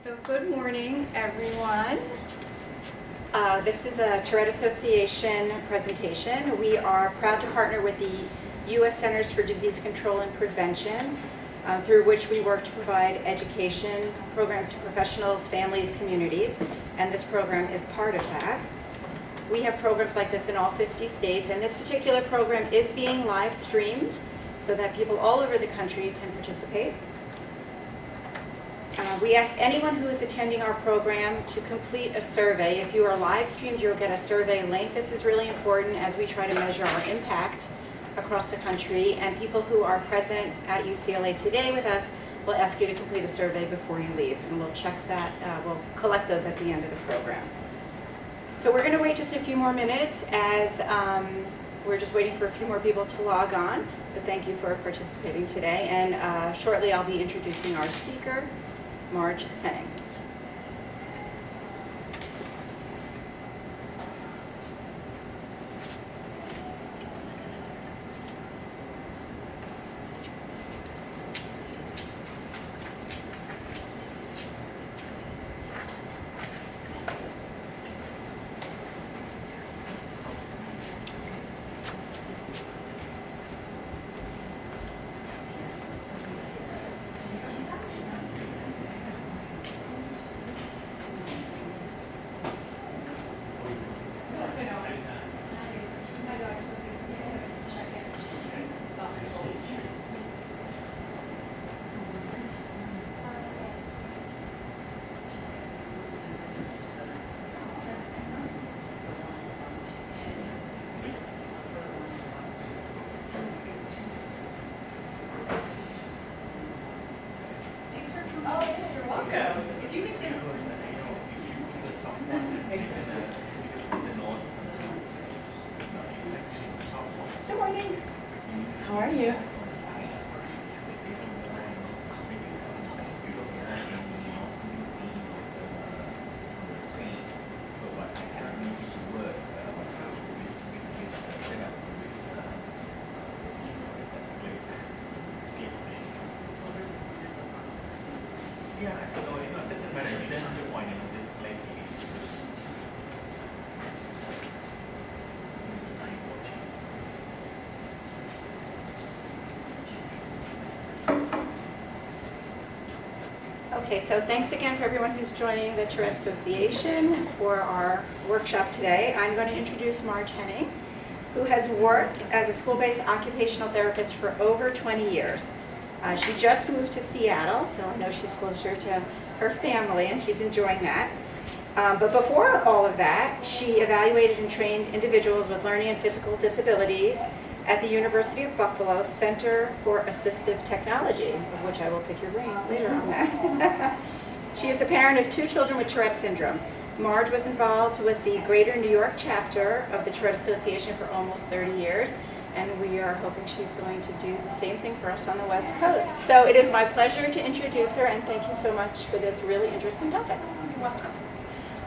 So good morning, everyone. This is a Tourette Association presentation. We are proud to partner with the U.S. Centers for Disease Control and Prevention, through which we work to provide education programs to professionals, families, communities, and this program is part of that. We have programs like this in all 50 states, and this particular program is being live streamed so that people all over the country can participate. We ask anyone who is attending our program to complete a survey. If you are live streamed, you'll get a survey link. This is really important as we try to measure our impact across the country. And people who are present at UCLA today with us will ask you to complete a survey before you leave. And we'll check that, we'll collect those at the end of the program. So we're going to wait just a few more minutes as we're just waiting for a few more people to log on. But thank you for participating today. And shortly I'll be introducing our speaker, Marge Henning. Good morning. How are you? Okay, so thanks again for everyone who's joining the Tourette Association for our workshop today. I'm going to introduce Marge Henning, who has worked as a school-based occupational therapist for over 20 years. She just moved to Seattle, so I know she's closer to her family and she's enjoying that. But before all of that, she evaluated and trained individuals with learning and physical disabilities at the University of Buffalo Center for Assistive Technology, of which I will pick your brain later on that. She is the parent of 2 children with Tourette Syndrome. Marge was involved with the Greater New York chapter of the Tourette Association for almost 30 years, and we are hoping she's going to do the same thing for us on the West Coast. So it is my pleasure to introduce her, and thank you so much for this really interesting topic. You're welcome.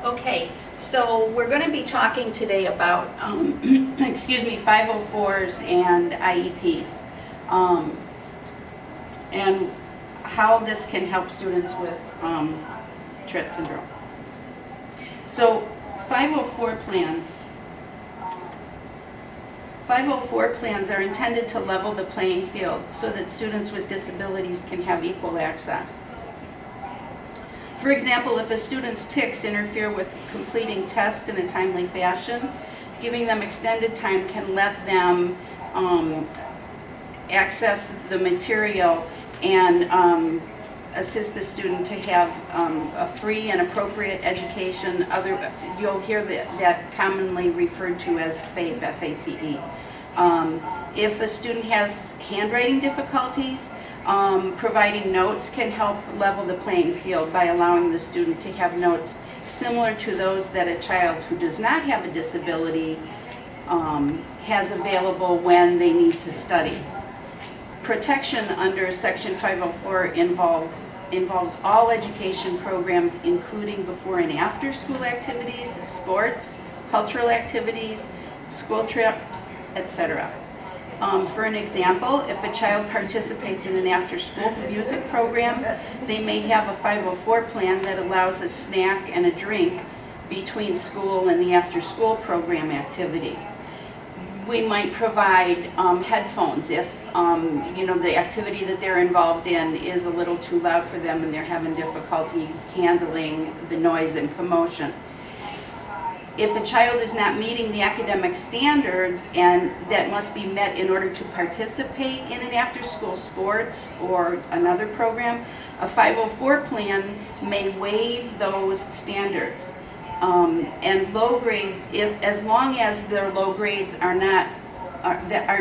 Okay, so we're going to be talking today about, 504s and IEPs, and how this can help students with Tourette syndrome. So 504 plans are intended to level the playing field so that students with disabilities can have equal access. For example, if a student's tics interfere with completing tests in a timely fashion, giving them extended time can let them access the material and assist the student to have a free and appropriate education. You'll hear that commonly referred to as FAPE, F-A-P-E. If a student has handwriting difficulties, providing notes can help level the playing field by allowing the student to have notes similar to those that a child who does not have a disability has available when they need to study. Protection under Section 504 involves all education programs, including before and after school activities, sports, cultural activities, school trips, etc. For an example, if a child participates in an after-school music program, they may have a 504 plan that allows a snack and a drink between school and the after-school program activity. We might provide headphones if the activity that they're involved in is a little too loud for them and they're having difficulty handling the noise and commotion. If a child is not meeting the academic standards and that must be met in order to participate in an after-school sports or another program, a 504 plan may waive those standards. And low grades, as long as their low grades are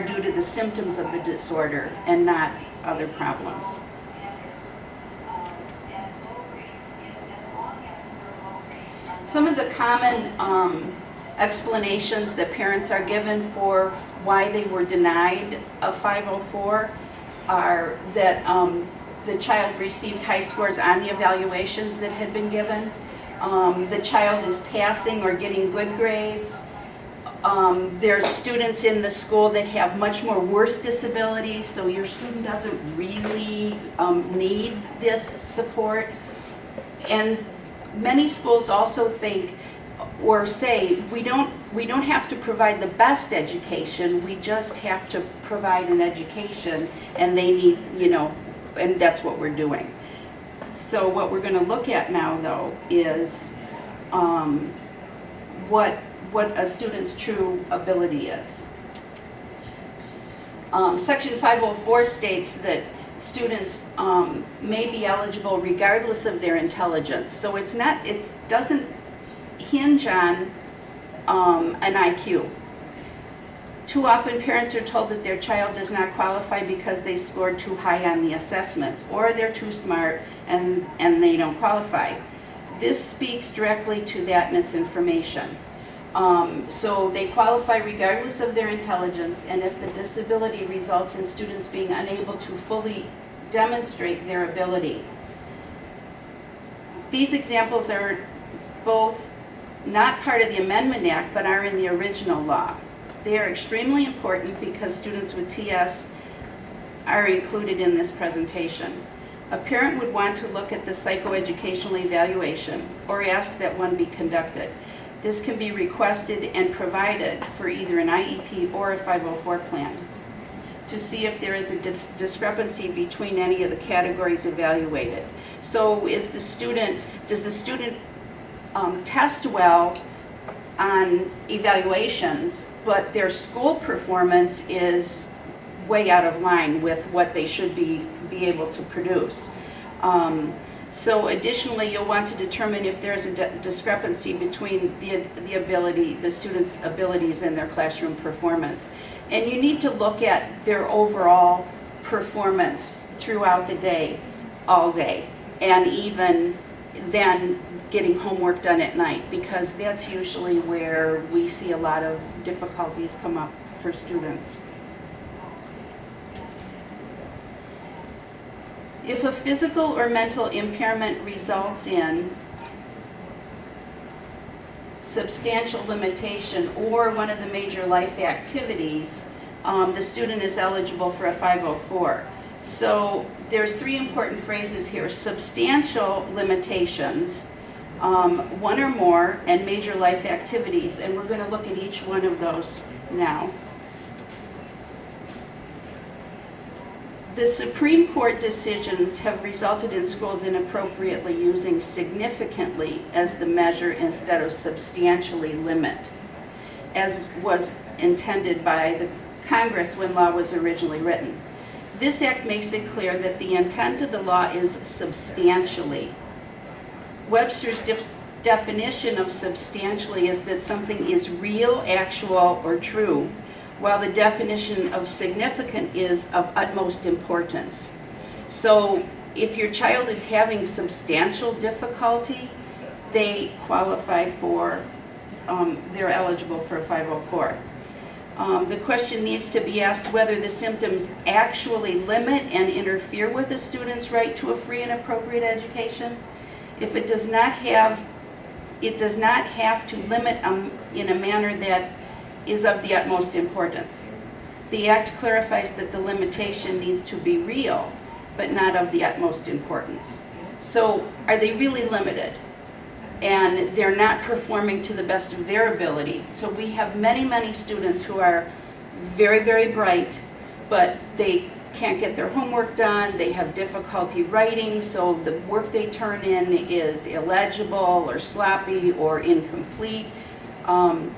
due to the symptoms of the disorder and not other problems. Some of the common explanations that parents are given for why they were denied a 504 are that the child received high scores on the evaluations that had been given. The child is passing or getting good grades. There's students in the school that have much more worse disabilities, so your student doesn't really need this support. And many schools also think or say, we don't have to provide the best education, we just have to provide an education, and they need, and that's what we're doing. So what we're going to look at now, though, is what a student's true ability is. Section 504 states that students may be eligible regardless of their intelligence. So it doesn't hinge on an IQ. Too often parents are told that their child does not qualify because they scored too high on the assessments, or they're too smart and they don't qualify. This speaks directly to that misinformation. So they qualify regardless of their intelligence, and if the disability results in students being unable to fully demonstrate their ability. These examples are both not part of the Amendment Act, but are in the original law. They are extremely important because students with TS are included in this presentation. A parent would want to look at the psychoeducational evaluation or ask that one be conducted. This can be requested and provided for either an IEP or a 504 plan to see if there is a discrepancy between any of the categories evaluated. So does the student test well on evaluations, but their school performance is way out of line with what they should be able to produce. So additionally, you'll want to determine if there's a discrepancy between the student's abilities and their classroom performance. And you need to look at their overall performance throughout the day, all day, and even then getting homework done at night, because that's usually where we see a lot of difficulties come up for students. If a physical or mental impairment results in substantial limitation or one of the major life activities, the student is eligible for a 504. So there's three important phrases here: substantial limitations, one or more, and major life activities. And we're going to look at each one of those now. The Supreme Court decisions have resulted in schools inappropriately using significantly as the measure instead of substantially limit, as was intended by the Congress when law was originally written. This act makes it clear that the intent of the law is substantially. Webster's definition of substantially is that something is real, actual, or true, while the definition of significant is of utmost importance. So if your child is having substantial difficulty, they qualify for, they're eligible for a 504. The question needs to be asked whether the symptoms actually limit and interfere with a student's right to a free and appropriate education. If it does not have to limit in a manner that is of the utmost importance. The Act clarifies that the limitation needs to be real, but not of the utmost importance. So are they really limited? And they're not performing to the best of their ability. So we have many, many students who are very, very bright, but they can't get their homework done, they have difficulty writing, so the work they turn in is illegible or sloppy or incomplete. And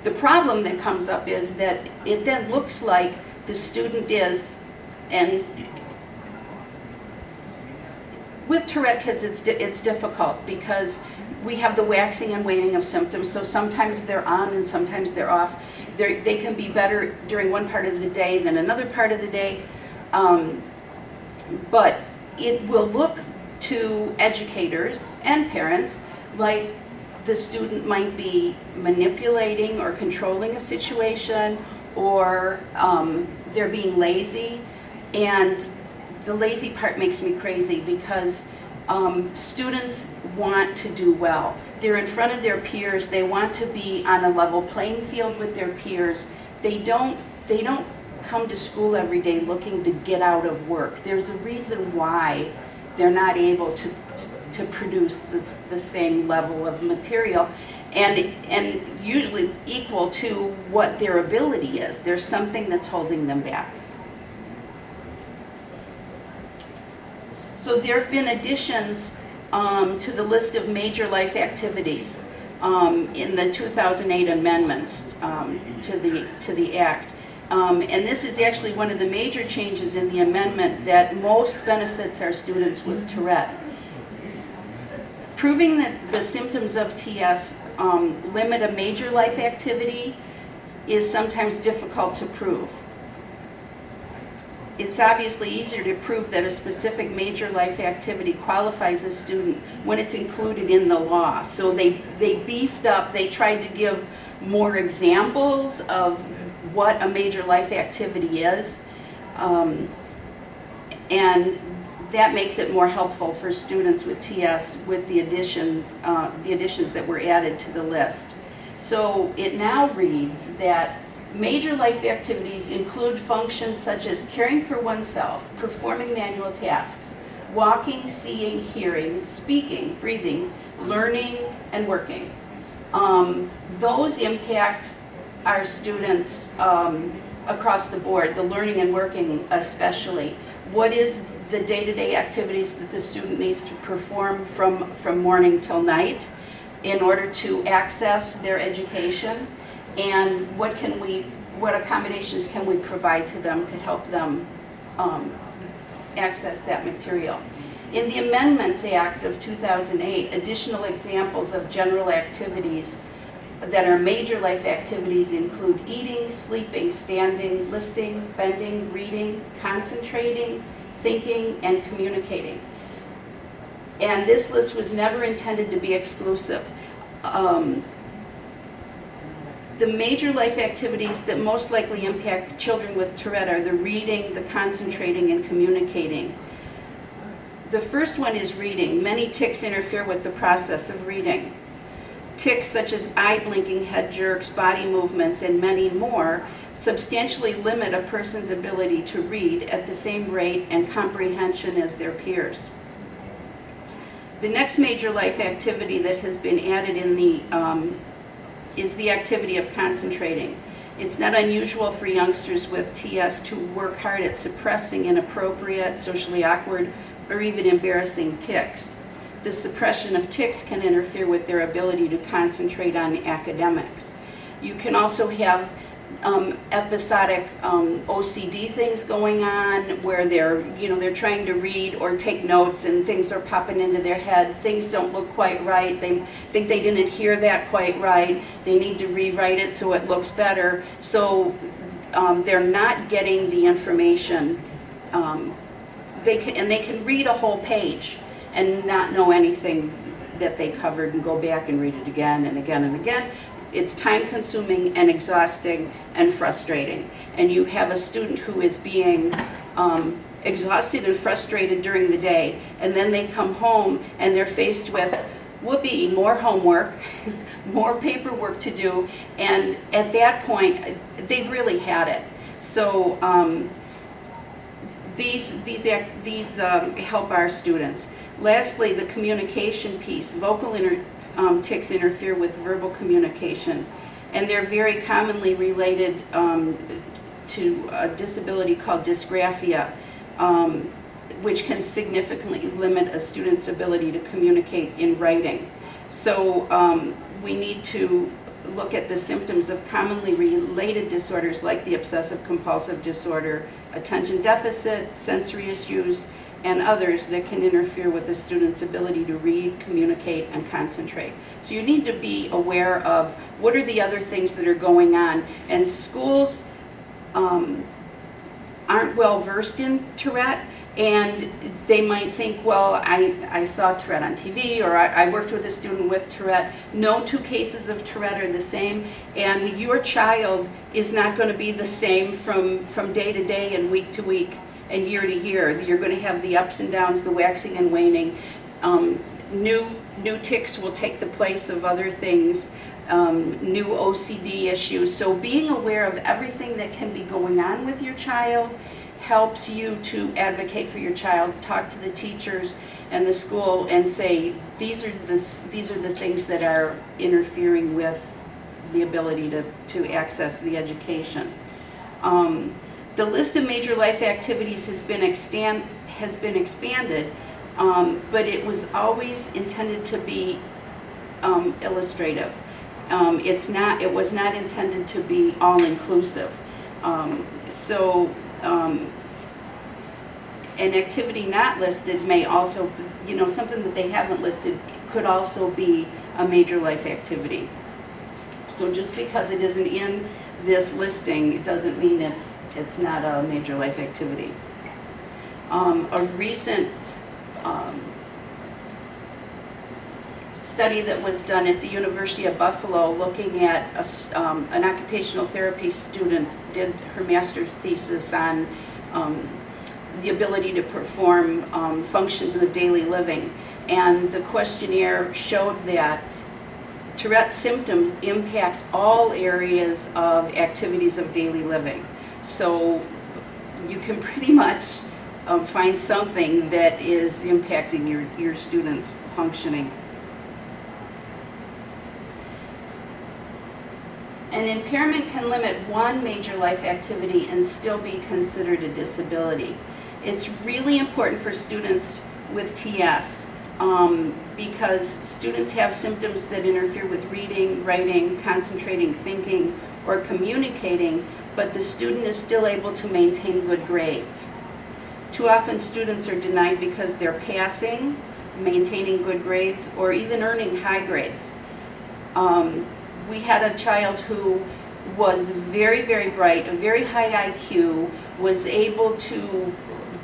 the problem that comes up is that it then looks like the student is, and with Tourette kids it's difficult because we have the waxing and waning of symptoms, so sometimes they're on and sometimes they're off. They can be better during one part of the day than another part of the day, but it will look to educators and parents like the student might be manipulating or controlling a situation, or they're being lazy. And the lazy part makes me crazy because students want to do well. They're in front of their peers, they want to be on a level playing field with their peers. They don't come to school every day looking to get out of work. There's a reason why they're not able to produce the same level of material and usually equal to what their ability is. There's something that's holding them back. So there have been additions to the list of major life activities in the 2008 amendments to the Act. And this is actually one of the major changes in the amendment that most benefits our students with Tourette. Proving that the symptoms of TS limit a major life activity is sometimes difficult to prove. It's obviously easier to prove that a specific major life activity qualifies a student when it's included in the law. So they beefed up, they tried to give more examples of what a major life activity is, and that makes it more helpful for students with TS with the additions that were added to the list. So it now reads that major life activities include functions such as caring for oneself, performing manual tasks, walking, seeing, hearing, speaking, breathing, learning, and working. Those impact our students across the board, the learning and working especially. What is the day-to-day activities that the student needs to perform from morning till night in order to access their education? And what accommodations can we provide to them to help them access that material? In the Amendments Act of 2008, additional examples of general activities that are major life activities include eating, sleeping, standing, lifting, bending, reading, concentrating, thinking, and communicating. And this list was never intended to be exclusive. The major life activities that most likely impact children with Tourette are the reading, the concentrating, and communicating. The first one is reading. Many tics interfere with the process of reading. Tics such as eye blinking, head jerks, body movements, and many more substantially limit a person's ability to read at the same rate and comprehension as their peers. The next major life activity that has been added in the is the activity of concentrating. It's not unusual for youngsters with TS to work hard at suppressing inappropriate, socially awkward, or even embarrassing tics. The suppression of tics can interfere with their ability to concentrate on academics. You can also have episodic OCD things going on where they're trying to read or take notes and things are popping into their head. Things don't look quite right. They think they didn't hear that quite right. They need to rewrite it so it looks better. So they're not getting the information. They can read a whole page and not know anything that they covered and go back and read it again and again and again. It's time consuming and exhausting and frustrating. And you have a student who is being exhausted and frustrated during the day, and then they come home and they're faced with whoopee, more homework, more paperwork to do, and at that point, they've really had it. So these help our students. Lastly, the communication piece. Vocal tics interfere with verbal communication, and they're very commonly related to a disability called dysgraphia, which can significantly limit a student's ability to communicate in writing. So we need to look at the symptoms of commonly related disorders like the obsessive compulsive disorder, attention deficit, sensory issues, and others that can interfere with a student's ability to read, communicate, and concentrate. So you need to be aware of what are the other things that are going on. And schools aren't well versed in Tourette, and they might think, well, I saw Tourette on TV, or I worked with a student with Tourette. No two cases of Tourette are the same, and your child is not going to be the same from day to day and week to week and year to year. You're going to have the ups and downs, the waxing and waning. New tics will take the place of other things, new OCD issues. So being aware of everything that can be going on with your child helps you to advocate for your child, talk to the teachers and the school and say, these are the things that are interfering with the ability to access the education. The list of major life activities has been expanded, but it was always intended to be illustrative. It was not intended to be all-inclusive. An activity not listed may also, something that they haven't listed could also be a major life activity. So just because it isn't in this listing, it doesn't mean it's not a major life activity. A recent study that was done at the University of Buffalo looking at an occupational therapy student did her master's thesis on the ability to perform functions of daily living. And the questionnaire showed that Tourette symptoms impact all areas of activities of daily living. So you can pretty much find something that is impacting your students' functioning. An impairment can limit one major life activity and still be considered a disability. It's really important for students with TS because students have symptoms that interfere with reading, writing, concentrating, thinking, or communicating, but the student is still able to maintain good grades. Too often students are denied because they're passing, maintaining good grades, or even earning high grades. We had a child who was very, very bright, a very high IQ, was able to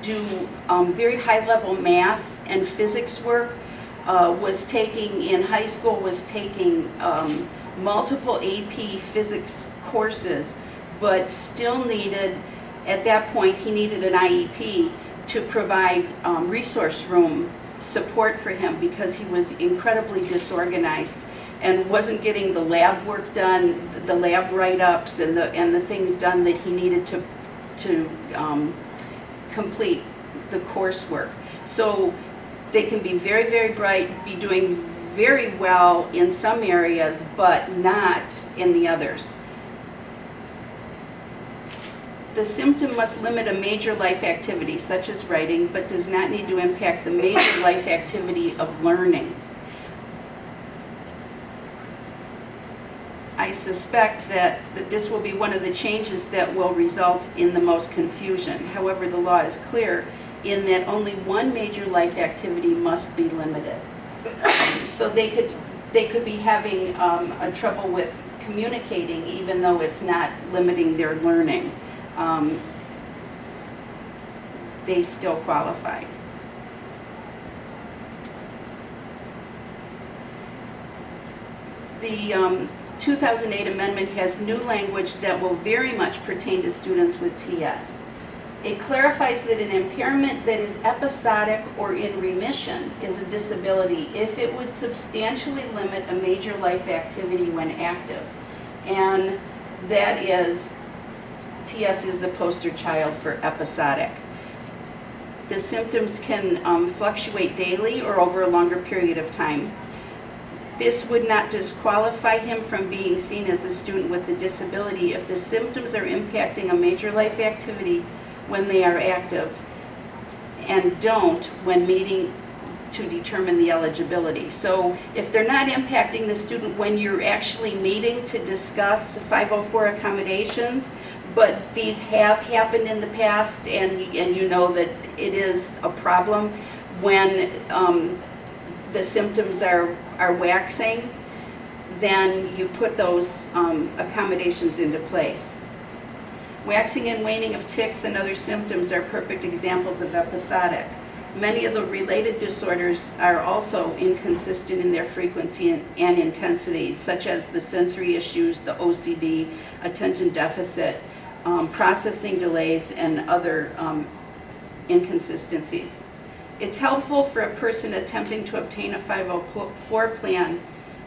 do very high-level math and physics work, in high school was taking multiple AP physics courses, but still needed, at that point, he needed an IEP to provide resource room support for him because he was incredibly disorganized and wasn't getting the lab work done, the lab write-ups and the things done that he needed to complete the coursework. So they can be very, very bright, be doing very well in some areas, but not in the others. The symptom must limit a major life activity, such as writing, but does not need to impact the major life activity of learning. I suspect that this will be one of the changes that will result in the most confusion. However, the law is clear in that only one major life activity must be limited. So they could be having a trouble with communicating even though it's not limiting their learning. They still qualify. The 2008 amendment has new language that will very much pertain to students with TS. It clarifies that an impairment that is episodic or in remission is a disability if it would substantially limit a major life activity when active. And that is, TS is the poster child for episodic. The symptoms can fluctuate daily or over a longer period of time. This would not disqualify him from being seen as a student with a disability if the symptoms are impacting a major life activity when they are active and don't when meeting to determine the eligibility. So if they're not impacting the student when you're actually meeting to discuss 504 accommodations, but these have happened in the past and you know that it is a problem when the symptoms are waxing, then you put those accommodations into place. Waxing and waning of tics and other symptoms are perfect examples of episodic. Many of the related disorders are also inconsistent in their frequency and intensity, such as the sensory issues, the OCD, attention deficit, processing delays, and other inconsistencies. It's helpful for a person attempting to obtain a 504 plan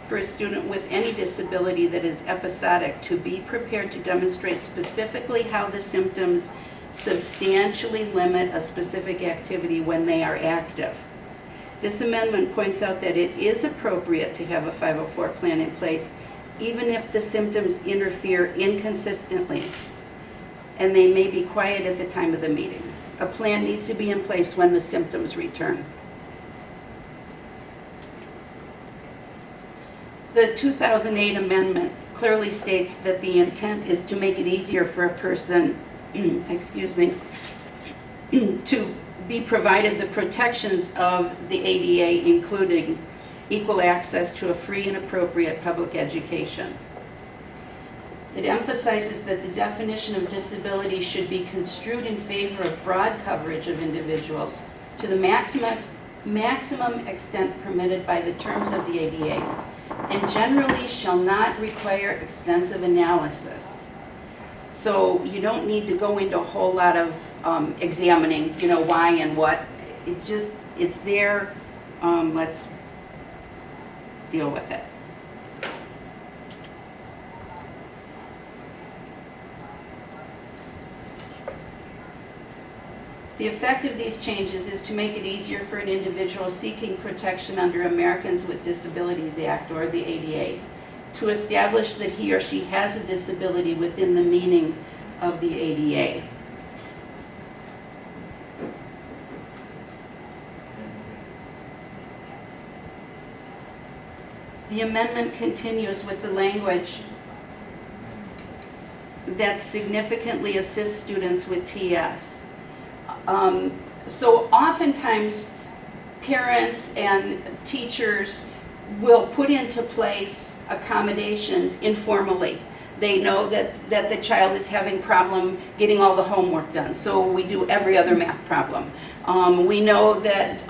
for a student with any disability that is episodic to be prepared to demonstrate specifically how the symptoms substantially limit a specific activity when they are active. This amendment points out that it is appropriate to have a 504 plan in place even if the symptoms interfere inconsistently and they may be quiet at the time of the meeting. A plan needs to be in place when the symptoms return. The 2008 amendment clearly states that the intent is to make it easier for a person, excuse me, to be provided the protections of the ADA, including equal access to a free and appropriate public education. It emphasizes that the definition of disability should be construed in favor of broad coverage of individuals to the maximum extent permitted by the terms of the ADA, and generally shall not require extensive analysis. So you don't need to go into a whole lot of examining, why and what. It's there. Let's deal with it. The effect of these changes is to make it easier for an individual seeking protection under Americans with Disabilities Act, or the ADA, to establish that he or she has a disability within the meaning of the ADA. The amendment continues with the language that significantly assists students with TS. So oftentimes parents and teachers will put into place accommodations informally. They know that the child is having problem getting all the homework done, so we do every other math problem. We know that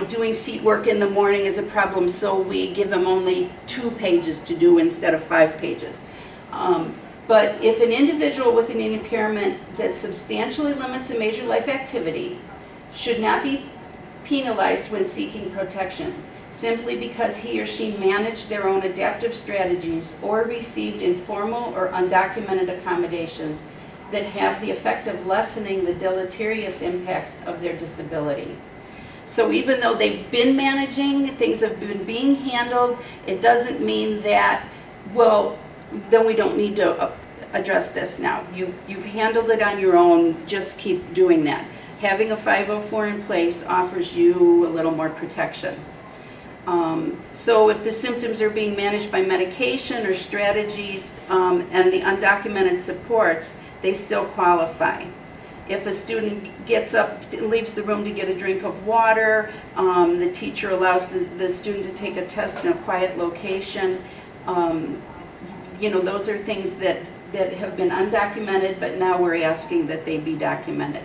doing seat work in the morning is a problem, so we give them only 2 pages to do instead of 5 pages. But if an individual with an impairment that substantially limits a major life activity should not be penalized when seeking protection, simply because he or she managed their own adaptive strategies or received informal or undocumented accommodations that have the effect of lessening the deleterious impacts of their disability. So even though they've been managing, things have been being handled, it doesn't mean that, well, then we don't need to address this now. You've handled it on your own, just keep doing that. Having a 504 in place offers you a little more protection. So if the symptoms are being managed by medication or strategies and the undocumented supports, they still qualify. If a student gets up, leaves the room to get a drink of water, the teacher allows the student to take a test in a quiet location, those are things that have been undocumented, but now we're asking that they be documented.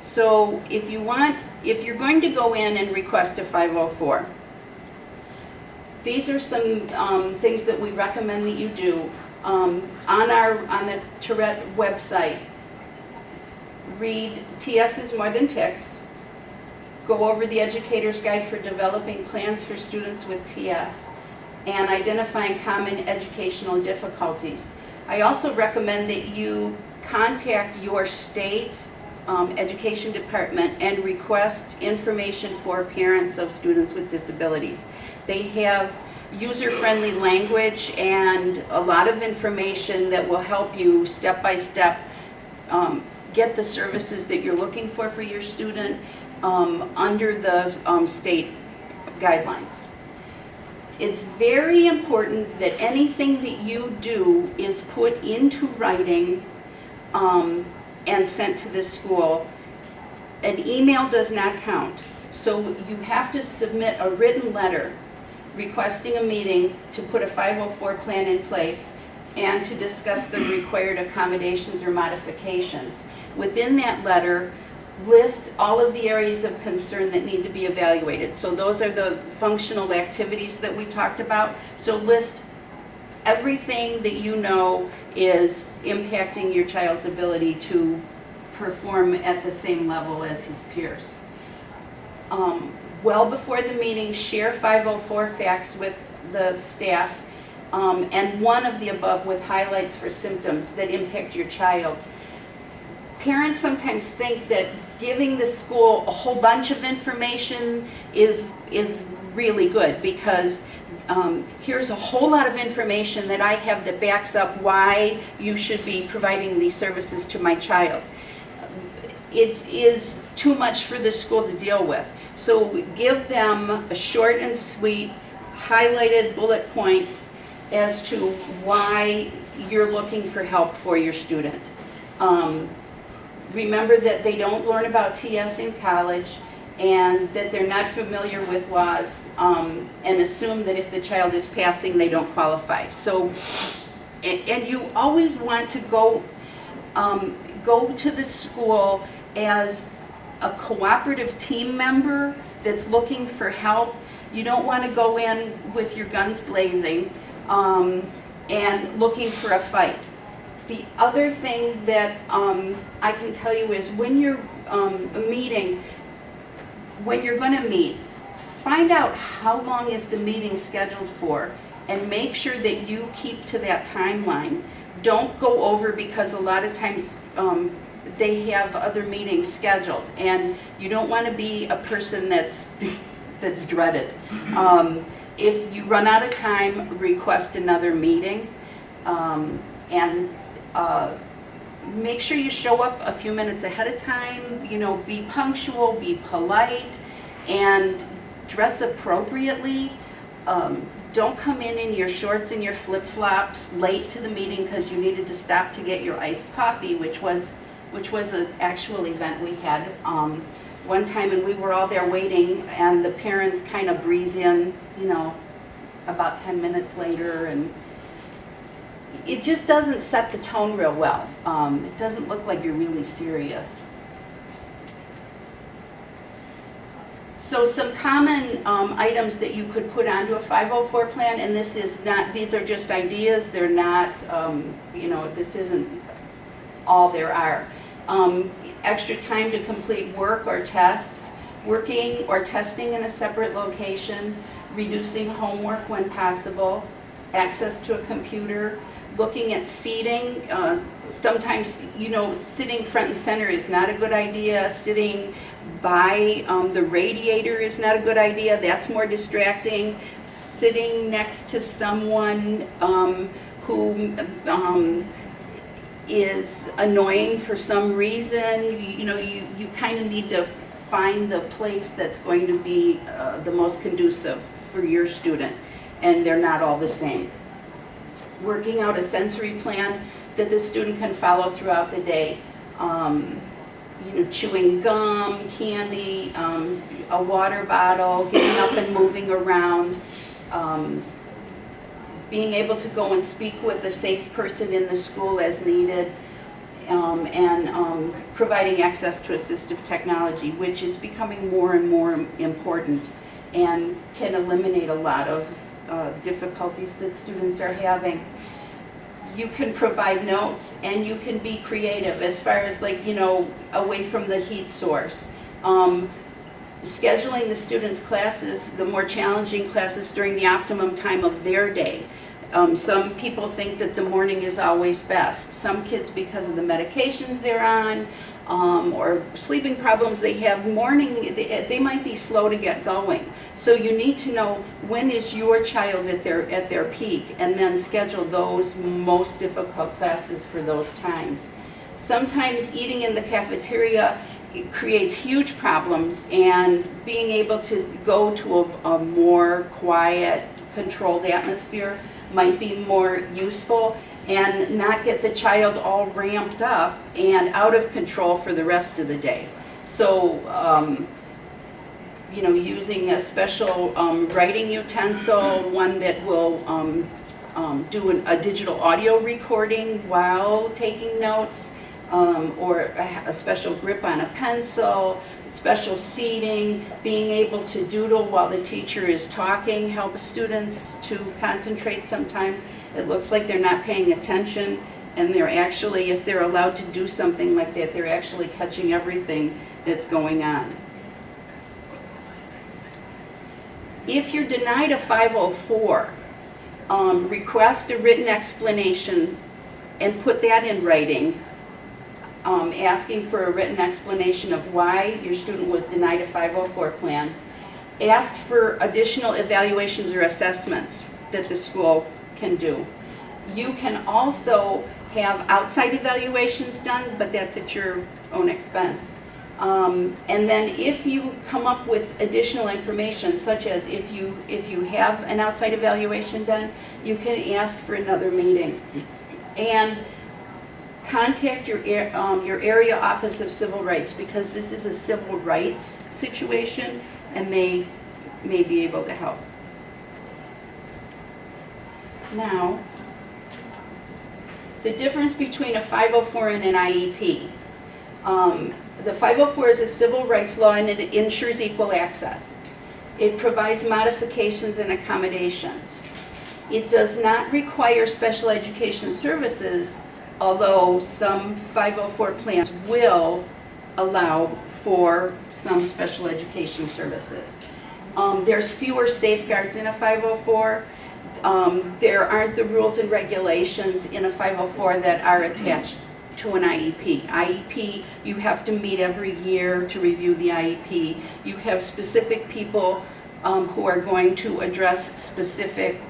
So if you're going to go in and request a 504, these are some things that we recommend that you do. On the Tourette website, read TS is More Than Tics. Go over the Educator's Guide for Developing Plans for Students with TS and identifying common educational difficulties. I also recommend that you contact your state education department and request information for parents of students with disabilities. They have user-friendly language and a lot of information that will help you step by step get the services that you're looking for your student under the state guidelines. It's very important that anything that you do is put into writing and sent to the school. An email does not count. So you have to submit a written letter requesting a meeting to put a 504 plan in place and to discuss the required accommodations or modifications. Within that letter, list all of the areas of concern that need to be evaluated. So those are the functional activities that we talked about. So list everything that you know is impacting your child's ability to perform at the same level as his peers. Well before the meeting, share 504 facts with the staff and one of the above with highlights for symptoms that impact your child. Parents sometimes think that giving the school a whole bunch of information is really good because here's a whole lot of information that I have that backs up why you should be providing these services to my child. It is too much for the school to deal with. So give them a short and sweet, highlighted bullet points as to why you're looking for help for your student. Remember that they don't learn about TS in college and that they're not familiar with laws and assume that if the child is passing, they don't qualify. So, and you always want to go to the school as a cooperative team member that's looking for help. You don't want to go in with your guns blazing and looking for a fight. The other thing that I can tell you is when you're meeting, when you're going to meet, find out how long is the meeting scheduled for and make sure that you keep to that timeline. Don't go over because a lot of times they have other meetings scheduled and you don't want to be a person that's dreaded. If you run out of time, request another meeting and make sure you show up a few minutes ahead of time. You know, be punctual, be polite, and dress appropriately. Don't come in your shorts and your flip-flops late to the meeting because you needed to stop to get your iced coffee, which was an actual event we had one time, and we were all there waiting, and the parents kind of breeze in, you know, about 10 minutes later, and it just doesn't set the tone real well. It doesn't look like you're really serious. So some common items that you could put onto a 504 plan, and this is not, these are just ideas, they're not, you know, this isn't all there are. Extra time to complete work or tests, working or testing in a separate location, reducing homework when possible, access to a computer, looking at seating. Sometimes, you know, sitting front and center is not a good idea. Sitting by the radiator is not a good idea. That's more distracting. Sitting next to someone who is annoying for some reason, you know, you kind of need to find the place that's going to be the most conducive for your student, and they're not all the same. Working out a sensory plan that the student can follow throughout the day. You know, chewing gum, candy, a water bottle, getting up and moving around, being able to go and speak with a safe person in the school as needed, and providing access to assistive technology, which is becoming more and more important and can eliminate a lot of difficulties that students are having. You can provide notes, and you can be creative as far as, like, you know, away from the heat source. Scheduling the students' classes, the more challenging classes, during the optimum time of their day. Some people think that the morning is always best. Some kids, because of the medications they're on, or sleeping problems they have, morning, they might be slow to get going. So you need to know when is your child at their peak, and then schedule those most difficult classes for those times. Sometimes eating in the cafeteria, it creates huge problems, and being able to go to a more quiet, controlled atmosphere might be more useful, and not get the child all ramped up and out of control for the rest of the day. So, you know, using a special writing utensil, one that will do a digital audio recording while taking notes, or a special grip on a pencil, special seating, being able to doodle while the teacher is talking helps students to concentrate sometimes. It looks like they're not paying attention, and they're actually, if they're allowed to do something like that, they're actually catching everything that's going on. If you're denied a 504, request a written explanation and put that in writing, asking for a written explanation of why your student was denied a 504 plan. Ask for additional evaluations or assessments that the school can do. You can also have outside evaluations done, but that's at your own expense. And then if you come up with additional information, such as if you have an outside evaluation done, you can ask for another meeting. And contact your area Office of Civil Rights, because this is a civil rights situation, and they may be able to help. Now, the difference between a 504 and an IEP. The 504 is a civil rights law, and it ensures equal access. It provides modifications and accommodations. It does not require special education services, although some 504 plans will allow for some special education services. There's fewer safeguards in a 504. There aren't the rules and regulations in a 504 that are attached to an IEP. IEP, you have to meet every year to review the IEP. You have specific people who are going to address specific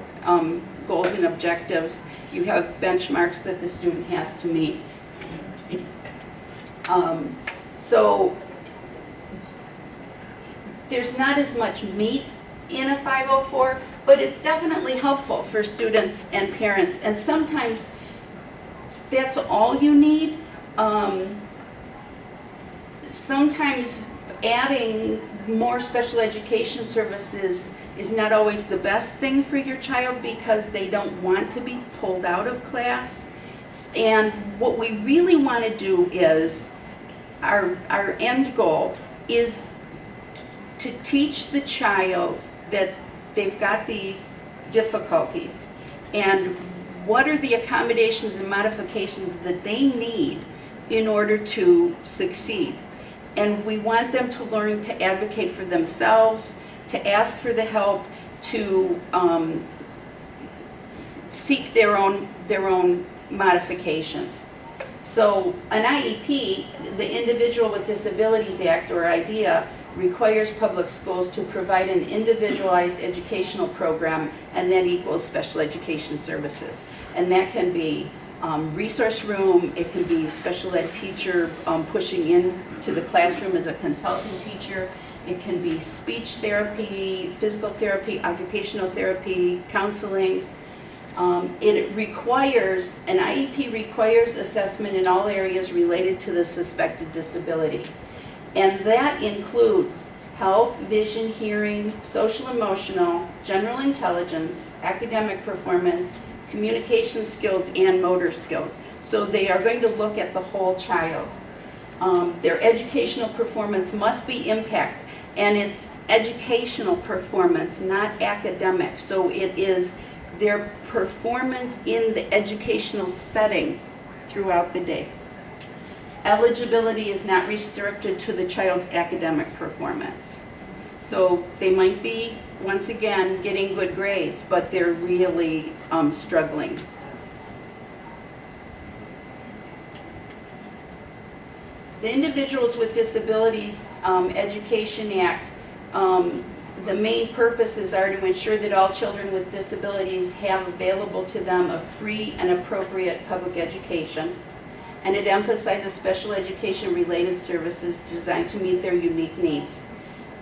goals and objectives. You have benchmarks that the student has to meet. So there's not as much meat in a 504, but it's definitely helpful for students and parents, and sometimes that's all you need. Sometimes adding more special education services is not always the best thing for your child, because they don't want to be pulled out of class. And what we really want to do is, our end goal is to teach the child that they've got these difficulties, and what are the accommodations and modifications that they need in order to succeed. And we want them to learn to advocate for themselves, to ask for the help, to seek their own modifications. So an IEP, the Individual with Disabilities Act, or IDEA, requires public schools to provide an individualized educational program, and that equals special education services. And that can be resource room, it can be special ed teacher pushing into the classroom as a consultant teacher, it can be speech therapy, physical therapy, occupational therapy, counseling. It requires, an IEP requires assessment in all areas related to the suspected disability. And that includes health, vision, hearing, social emotional, general intelligence, academic performance, communication skills, and motor skills. So they are going to look at the whole child. Their educational performance must be impacted. And it's educational performance, not academic. So it is their performance in the educational setting throughout the day. Eligibility is not restricted to the child's academic performance. So they might be, once again, getting good grades, but they're really struggling. The Individuals with Disabilities Education Act, the main purposes are to ensure that all children with disabilities have available to them a free and appropriate public education. And it emphasizes special education related services designed to meet their unique needs.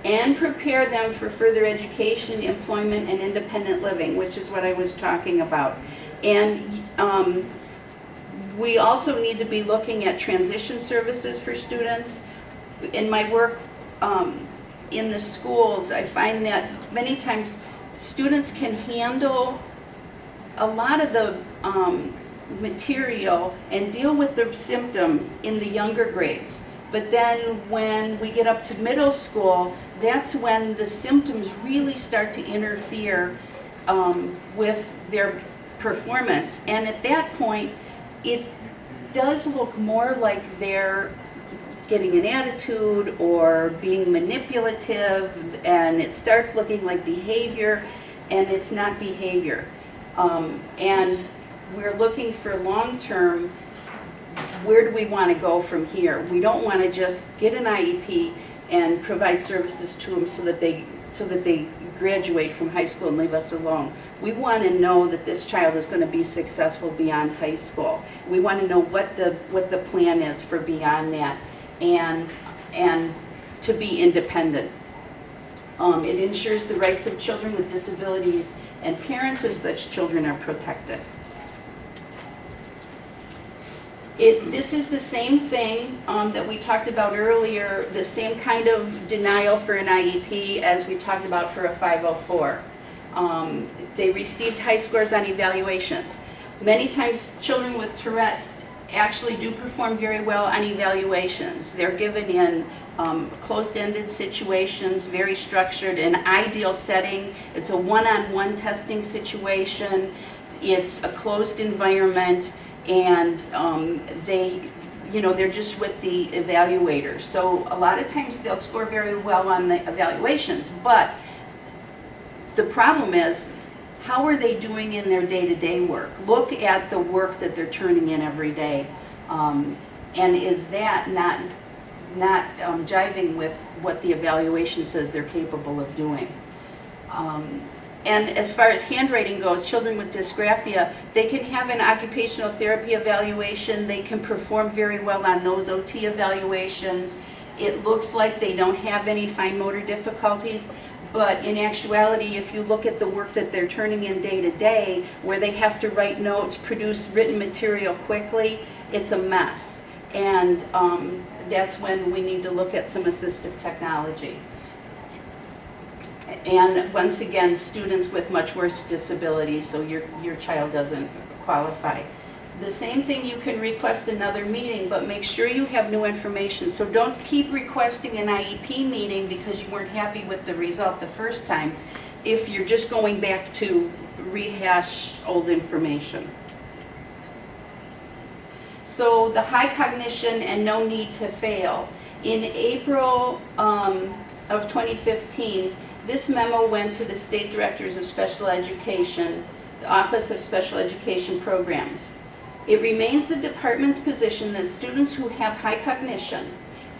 And prepare them for further education, employment, and independent living, which is what I was talking about. And we also need to be looking at transition services for students. In my work in the schools, I find that many times students can handle a lot of the material and deal with their symptoms in the younger grades. But then when we get up to middle school, that's when the symptoms really start to interfere with their performance. And at that point, it does look more like they're getting an attitude or being manipulative, and it starts looking like behavior, and it's not behavior. And we're looking for long-term, where do we want to go from here? We don't want to just get an IEP and provide services to them so that they graduate from high school and leave us alone. We want to know that this child is going to be successful beyond high school. We want to know what the plan is for beyond that, and to be independent. It ensures the rights of children with disabilities and parents of such children are protected. This is the same thing that we talked about earlier, the same kind of denial for an IEP as we talked about for a 504. They received high scores on evaluations. Many times children with Tourette actually do perform very well on evaluations. They're given in closed-ended situations, very structured, an ideal setting. It's a one-on-one testing situation. It's a closed environment. And they're just with the evaluators. So a lot of times they'll score very well on the evaluations, but the problem is, how are they doing in their day-to-day work? Look at the work that they're turning in every day, and is that not jiving with what the evaluation says they're capable of doing? And as far as handwriting goes, children with dysgraphia, they can have an occupational therapy evaluation. They can perform very well on those OT evaluations. It looks like they don't have any fine motor difficulties, but in actuality, if you look at the work that they're turning in day to day, where they have to write notes, produce written material quickly, it's a mess. And that's when we need to look at some assistive technology. And once again, students with much worse disabilities, so your child doesn't qualify. The same thing, you can request another meeting, but make sure you have new information. So don't keep requesting an IEP meeting because you weren't happy with the result the first time, if you're just going back to rehash old information. So the high cognition and no need to fail. In April of 2015, this memo went to the State Directors of Special Education, the Office of Special Education Programs. It remains the department's position that students who have high cognition,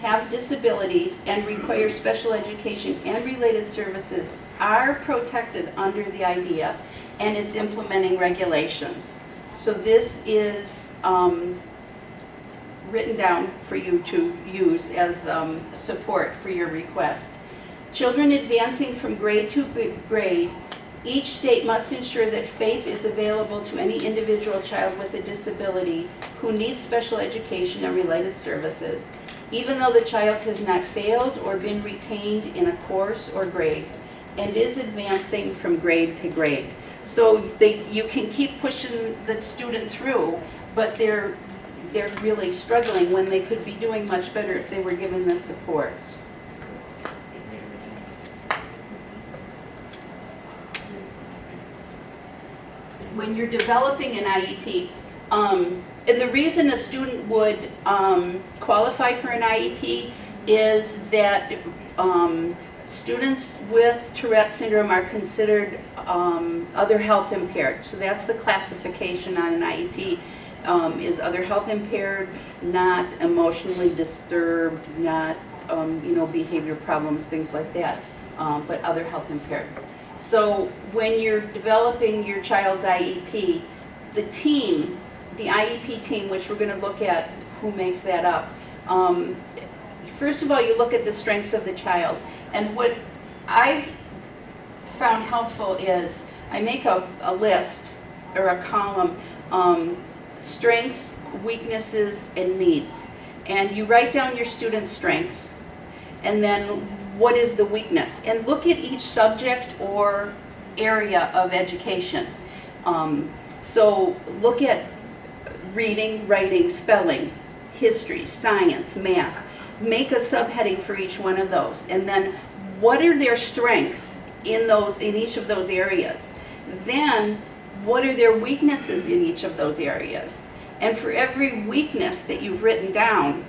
have disabilities, and require special education and related services are protected under the IDEA and its implementing regulations. So this is written down for you to use as support for your request. Children advancing from grade to grade, each state must ensure that FAPE is available to any individual child with a disability who needs special education and related services, even though the child has not failed or been retained in a course or grade and is advancing from grade to grade. So you can keep pushing the student through, but they're really struggling when they could be doing much better if they were given the supports. when you're developing an IEP, and the reason a student would qualify for an IEP is that students with Tourette syndrome are considered other health impaired. So that's the classification on an IEP, is other health impaired, not emotionally disturbed, not behavior problems, things like that, but other health impaired. So when you're developing your child's IEP, the team, the IEP team, which we're going to look at who makes that up, first of all, you look at the strengths of the child. And what I've found helpful is I make a list or a column, strengths, weaknesses, and needs. And you write down your student's strengths, and then what is the weakness? And look at each subject or area of education. So look at reading, writing, spelling, history, science, math. Make a subheading for each one of those, and then what are their strengths in each of those areas? Then what are their weaknesses in each of those areas? And for every weakness that you've written down,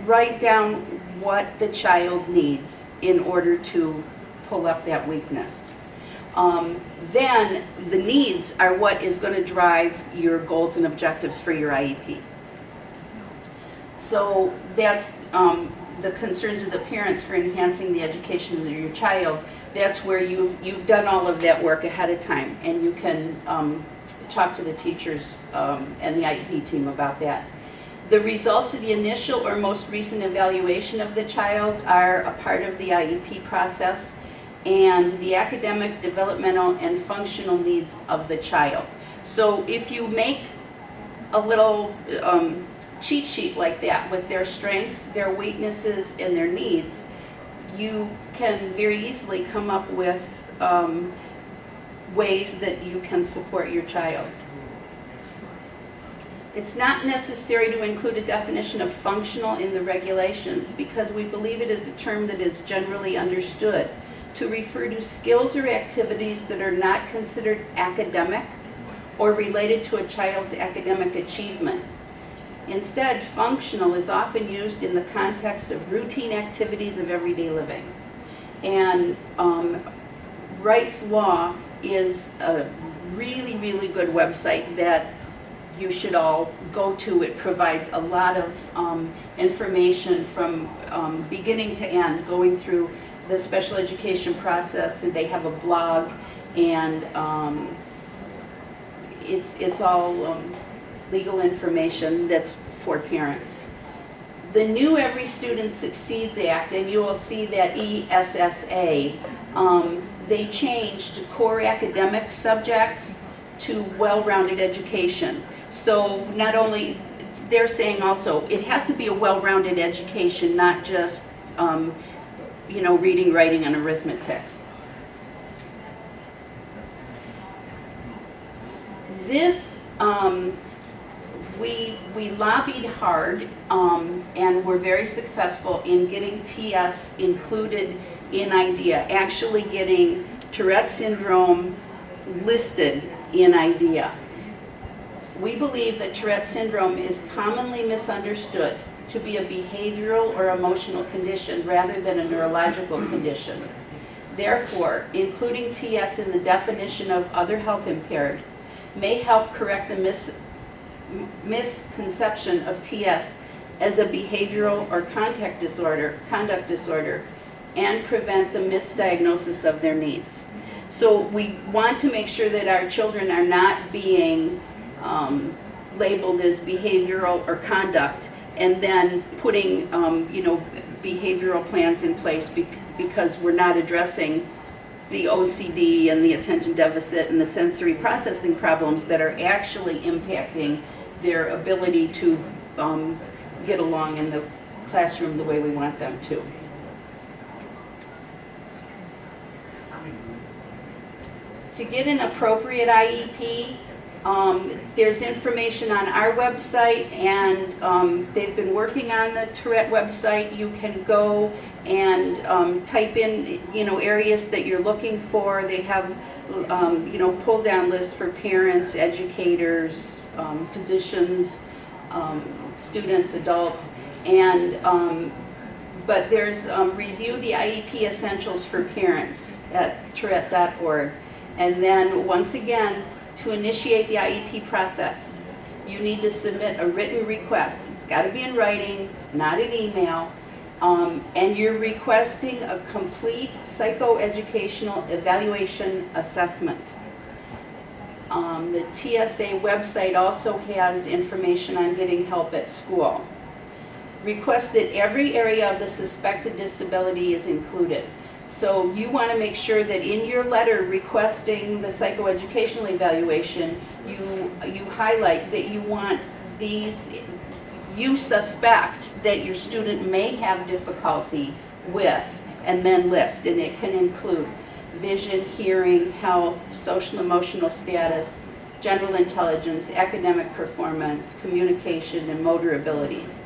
write down what the child needs in order to pull up that weakness. Then the needs are what is going to drive your goals and objectives for your IEP. So that's the concerns of the parents for enhancing the education of your child. That's where you've done all of that work ahead of time, and you can talk to the teachers and the IEP team about that. The results of the initial or most recent evaluation of the child are a part of the IEP process, and the academic, developmental, and functional needs of the child. So if you make a little cheat sheet like that with their strengths, their weaknesses, and their needs, you can very easily come up with ways that you can support your child. It's not necessary to include a definition of functional in the regulations because we believe it is a term that is generally understood to refer to skills or activities that are not considered academic or related to a child's academic achievement. Instead, functional is often used in the context of routine activities of everyday living. And Rights Law is a really, really good website that you should all go to. It provides a lot of information from beginning to end, going through the special education process, and they have a blog, and it's all legal information that's for parents. The new Every Student Succeeds Act, and you will see that ESSA, they changed core academic subjects to well-rounded education. So not only, they're saying also, it has to be a well-rounded education, not just reading, writing, and arithmetic. This, we lobbied hard and were very successful in getting TS included in IDEA, actually getting Tourette Syndrome listed in IDEA. We believe that Tourette Syndrome is commonly misunderstood to be a behavioral or emotional condition rather than a neurological condition. Therefore, including TS in the definition of other health impaired may help correct the misconception of TS as a behavioral or conduct disorder, and prevent the misdiagnosis of their needs. So we want to make sure that our children are not being labeled as behavioral or conduct and then putting behavioral plans in place because we're not addressing the OCD and the attention deficit and the sensory processing problems that are actually impacting their ability to get along in the classroom the way we want them to. To get an appropriate IEP, There's information on our website, and they've been working on the Tourette website. You can go and type in, areas that you're looking for. They have, pull down lists for parents, educators, physicians, students, adults, and but there's review the IEP essentials for parents at tourette.org. And then once again, to initiate the IEP process, you need to submit a written request. It's got to be in writing, not an email. And you're requesting a complete psychoeducational evaluation assessment. The TSA website also has information on getting help at school. Request that every area of the suspected disability is included. So you want to make sure that in your letter requesting the psychoeducational evaluation, you highlight that you want these, you suspect that your student may have difficulty with, and then list, and it can include vision, hearing, health, social emotional status, general intelligence, academic performance, communication, and motor abilities.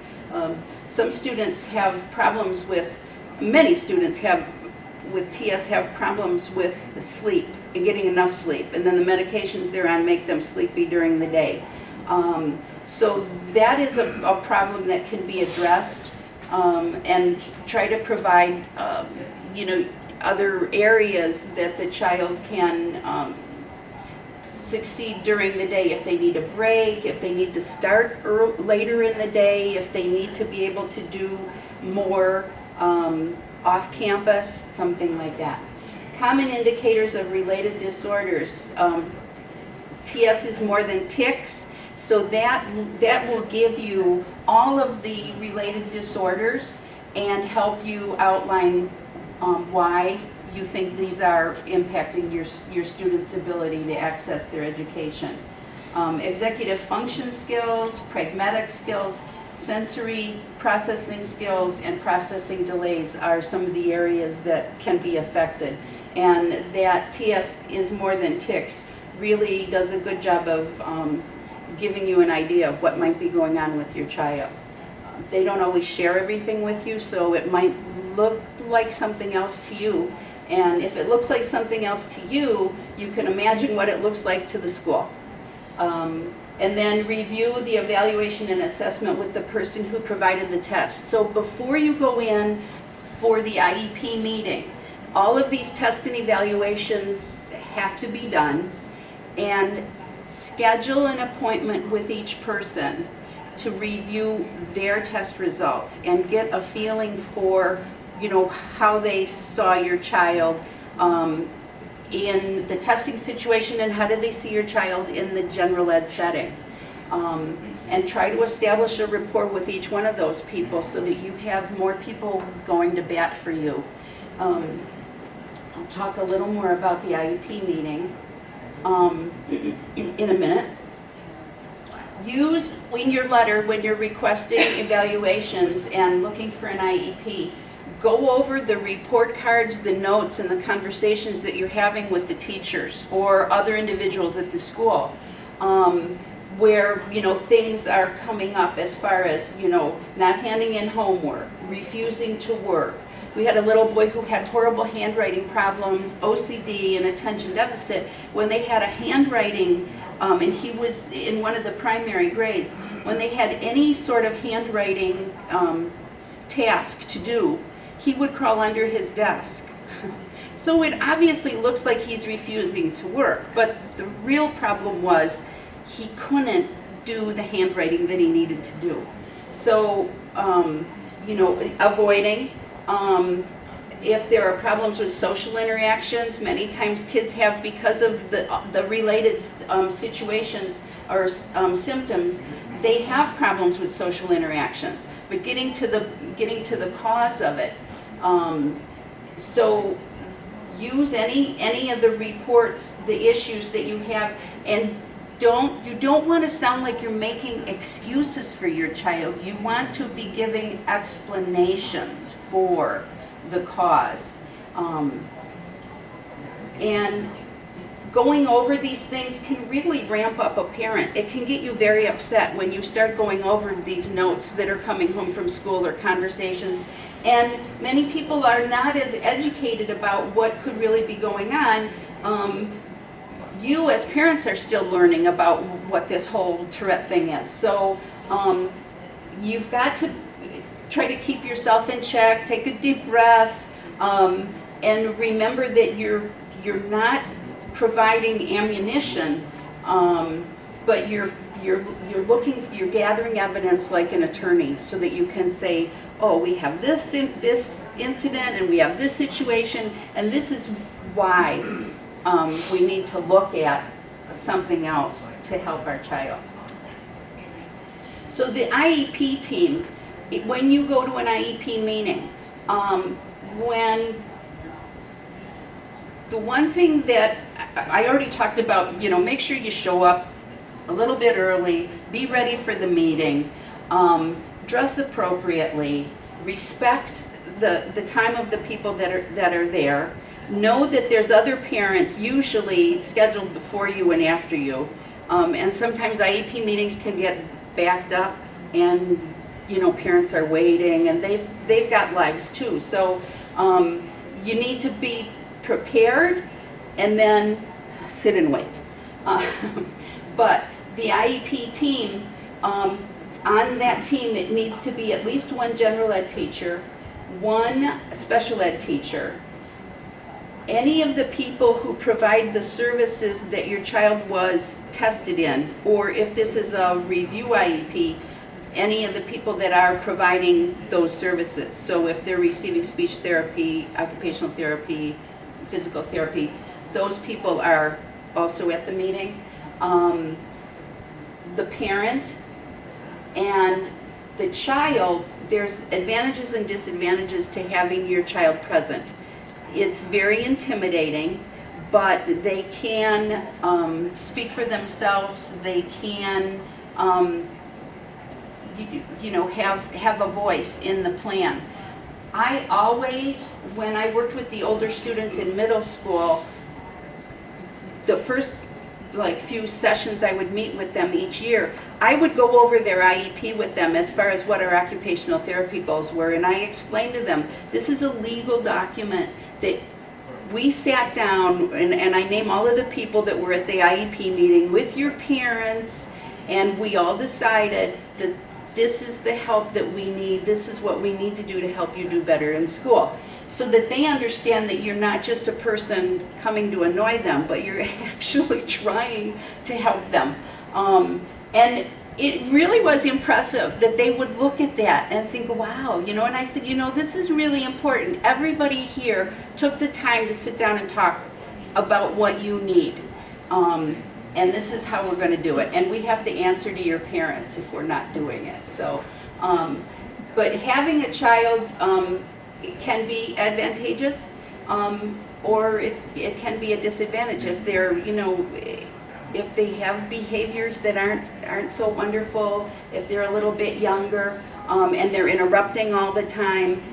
Some students have problems with, many students with TS have problems with sleep and getting enough sleep, and then the medications they're on make them sleepy during the day. So that is a problem that can be addressed, and try to provide, other areas that the child can succeed during the day. If they need a break, if they need to start later in the day, if they need to be able to do more off campus, something like that. Common indicators of related disorders. TS is more than tics, so that will give you all of the related disorders and help you outline why you think these are impacting your students' ability to access their education. Executive function skills, pragmatic skills, sensory processing skills, and processing delays are some of the areas that can be affected. And that TS is more than tics really does a good job of giving you an idea of what might be going on with your child. They don't always share everything with you, so it might look like something else to you. And if it looks like something else to you, you can imagine what it looks like to the school. And then review the evaluation and assessment with the person who provided the test. So before you go in for the IEP meeting, all of these tests and evaluations have to be done, and schedule an appointment with each person to review their test results and get a feeling for, how they saw your child in the testing situation, and how did they see your child in the general ed setting. And try to establish a rapport with each one of those people so that you have more people going to bat for you. I'll talk a little more about the IEP meeting in a minute. Use in your letter when you're requesting evaluations and looking for an IEP, go over the report cards, the notes, and the conversations that you're having with the teachers or other individuals at the school, where things are coming up as far as not handing in homework, refusing to work. We had a little boy who had horrible handwriting problems, OCD, and attention deficit. When they had a handwriting, and he was in one of the primary grades, when they had any sort of handwriting task to do, he would crawl under his desk. So it obviously looks like he's refusing to work, but the real problem was he couldn't do the handwriting that he needed to do. So, avoiding. If there are problems with social interactions, many times kids have, because of the related situations or symptoms, they have problems with social interactions. But getting to the cause of it. So use any of the reports, the issues that you have, and you don't want to sound like you're making excuses for your child. You want to be giving explanations for the cause. And going over these things can really ramp up a parent. It can get you very upset when you start going over these notes that are coming home from school or conversations. And many people are not as educated about what could really be going on. You as parents are still learning about what this whole Tourette thing is. So you've got to try to keep yourself in check, take a deep breath, and remember that you're not providing ammunition, but you're gathering evidence like an attorney, so that you can say, oh, we have this incident and we have this situation, and this is why we need to look at something else to help our child. So the IEP team, when you go to an IEP meeting, the one thing that I already talked about, make sure you show up a little bit early, be ready for the meeting, dress appropriately, respect the time of the people that are there. Know that there's other parents usually scheduled before you and after you, and sometimes IEP meetings can get backed up, and parents are waiting, and they've got lives too. So you need to be prepared and then sit and wait. But the IEP team, on that team, it needs to be at least one general ed teacher, one special ed teacher, any of the people who provide the services that your child was tested in, or if this is a review IEP, any of the people that are providing those services. So if they're receiving speech therapy, occupational therapy, physical therapy, those people are also at the meeting. The parent and the child, there's advantages and disadvantages to having your child present. It's very intimidating, but they can speak for themselves. They can, have a voice in the plan. I always, when I worked with the older students in middle school, the first few sessions I would meet with them each year, I would go over their IEP with them as far as what our occupational therapy goals were, and I explained to them, this is a legal document that we sat down, and I name all of the people that were at the IEP meeting with your parents, and we all decided that this is the help that we need, this is what we need to do to help you do better in school. So that they understand that you're not just a person coming to annoy them, but you're actually trying to help them. And it really was impressive that they would look at that and think, wow, and I said, this is really important. Everybody here took the time to sit down and talk about what you need. And this is how we're going to do it. And we have to answer to your parents if we're not doing it. So, but having a child, it can be advantageous, or it can be a disadvantage if they're, if they have behaviors that aren't so wonderful, if they're a little bit younger, and they're interrupting all the time.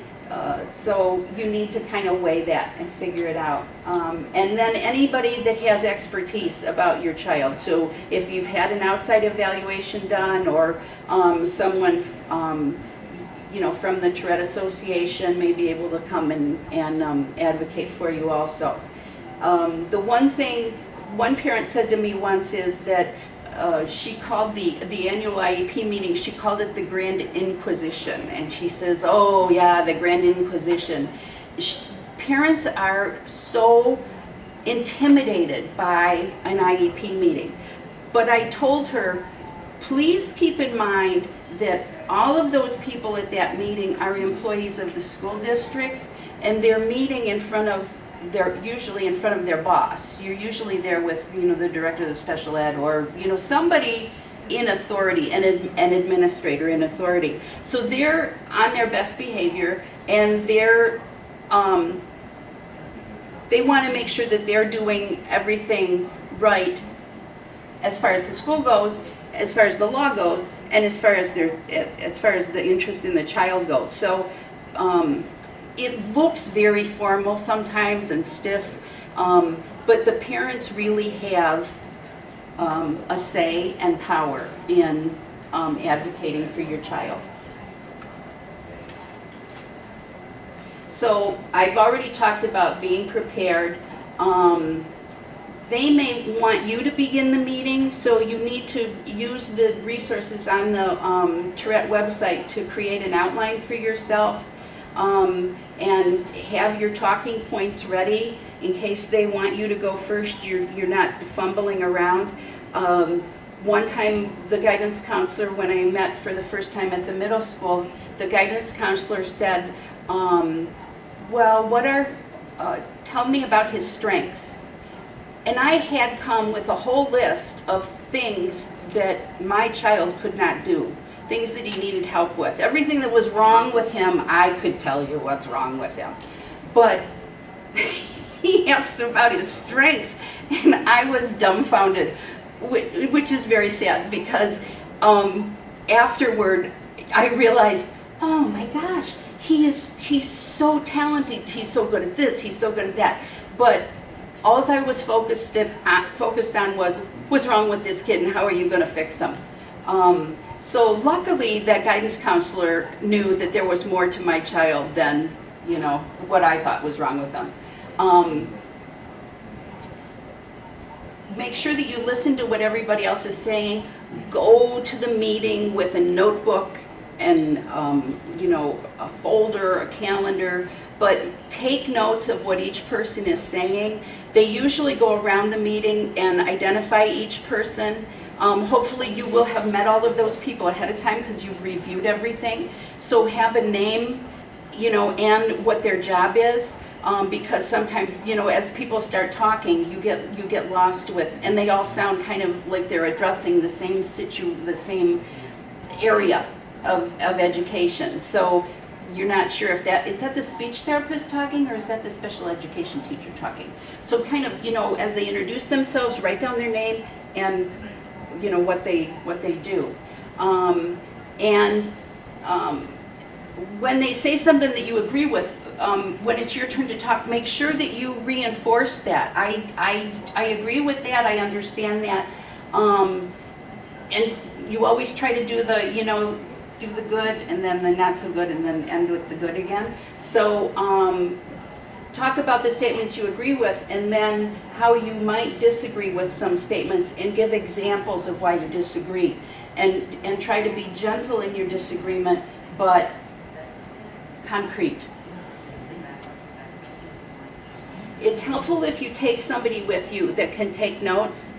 So you need to kind of weigh that and figure it out. And then anybody that has expertise about your child. So if you've had an outside evaluation done, or someone from the Tourette Association may be able to come and advocate for you also. The one thing one parent said to me once is that she called the annual IEP meeting, she called it the Grand Inquisition. And she says, oh yeah, the Grand Inquisition. Parents are so intimidated by an IEP meeting. But I told her, please keep in mind that all of those people at that meeting are employees of the school district, and they're meeting usually in front of their boss. You're usually there with, the director of special ed, or, somebody in authority, an administrator in authority. So they're on their best behavior, and they want to make sure that they're doing everything right as far as the school goes, as far as the law goes, and as far as the interest in the child goes. So it looks very formal sometimes and stiff, but the parents really have a say and power in advocating for your child. So I've already talked about being prepared. They may want you to begin the meeting, so you need to use the resources on the Tourette website to create an outline for yourself and have your talking points ready in case they want you to go first. You're not fumbling around. One time, the guidance counselor, when I met for the first time at the middle school, the guidance counselor said, well, tell me about his strengths. And I had come with a whole list of things that my child could not do, things that he needed help with. Everything that was wrong with him, I could tell you what's wrong with him. But he asked about his strengths, and I was dumbfounded, which is very sad because afterward I realized, oh my gosh, he's so talented, he's so good at this, he's so good at that. But all I was focused on was, what's wrong with this kid and how are you going to fix him? So luckily that guidance counselor knew that there was more to my child than, what I thought was wrong with them. Make sure that you listen to what everybody else is saying. Go to the meeting with a notebook and, a folder, a calendar, but take notes of what each person is saying. They usually go around the meeting and identify each person. Hopefully you will have met all of those people ahead of time because you've reviewed everything. So have a name, and what their job is. Because sometimes, as people start talking, you get lost with, and they all sound kind of like they're addressing the same area of education. So you're not sure if is that the speech therapist talking or is that the special education teacher talking? So kind of, as they introduce themselves, write down their name and, what they do. When they say something that you agree with, when it's your turn to talk, make sure that you reinforce that. I agree with that, I understand that. And you always try to do the, do the good and then the not so good and then end with the good again. So talk about the statements you agree with and then how you might disagree with some statements and give examples of why you disagree. And try to be gentle in your disagreement, but concrete. It's helpful if you take somebody with you that can take notes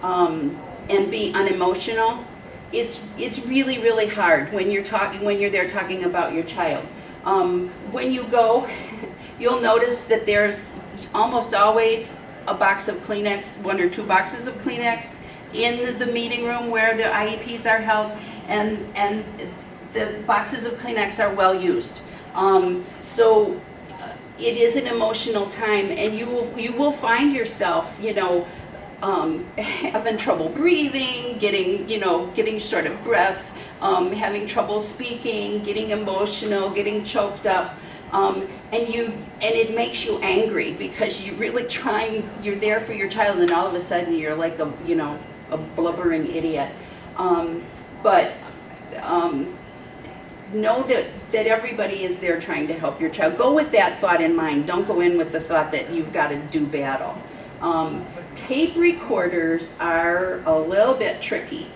and be unemotional. It's really, really hard when you're there talking about your child. When you go, you'll notice that there's almost always a box of Kleenex, 1 or 2 boxes of Kleenex in the meeting room where the IEPs are held, and the boxes of Kleenex are well used. So it is an emotional time, and you will find yourself, having trouble breathing, getting short of breath, having trouble speaking, getting emotional, getting choked up, and it makes you angry because you're really you're there for your child, and all of a sudden you're like a blubbering idiot. Know that everybody is there trying to help your child. Go with that thought in mind. Don't go in with the thought that you've got to do battle. Tape recorders are a little bit tricky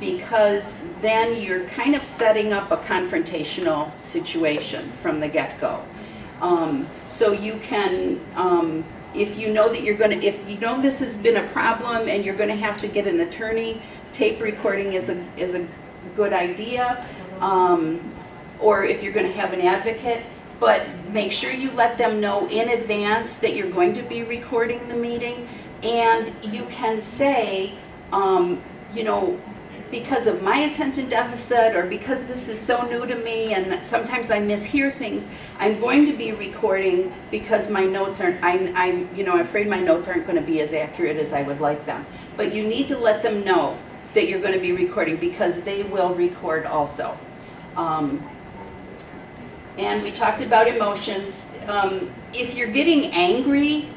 because then you're kind of setting up a confrontational situation from the get-go. So you can, if you know that if you know this has been a problem and you're going to have to get an attorney, tape recording is a good idea, or if you're going to have an advocate, but make sure you let them know in advance that you're going to be recording the meeting, and you can say, because of my attention deficit or because this is so new to me and sometimes I mishear things, I'm going to be recording because my notes aren't, I'm afraid my notes aren't going to be as accurate as I would like them. But you need to let them know that you're going to be recording because they will record also. And we talked about emotions. If you're getting angry,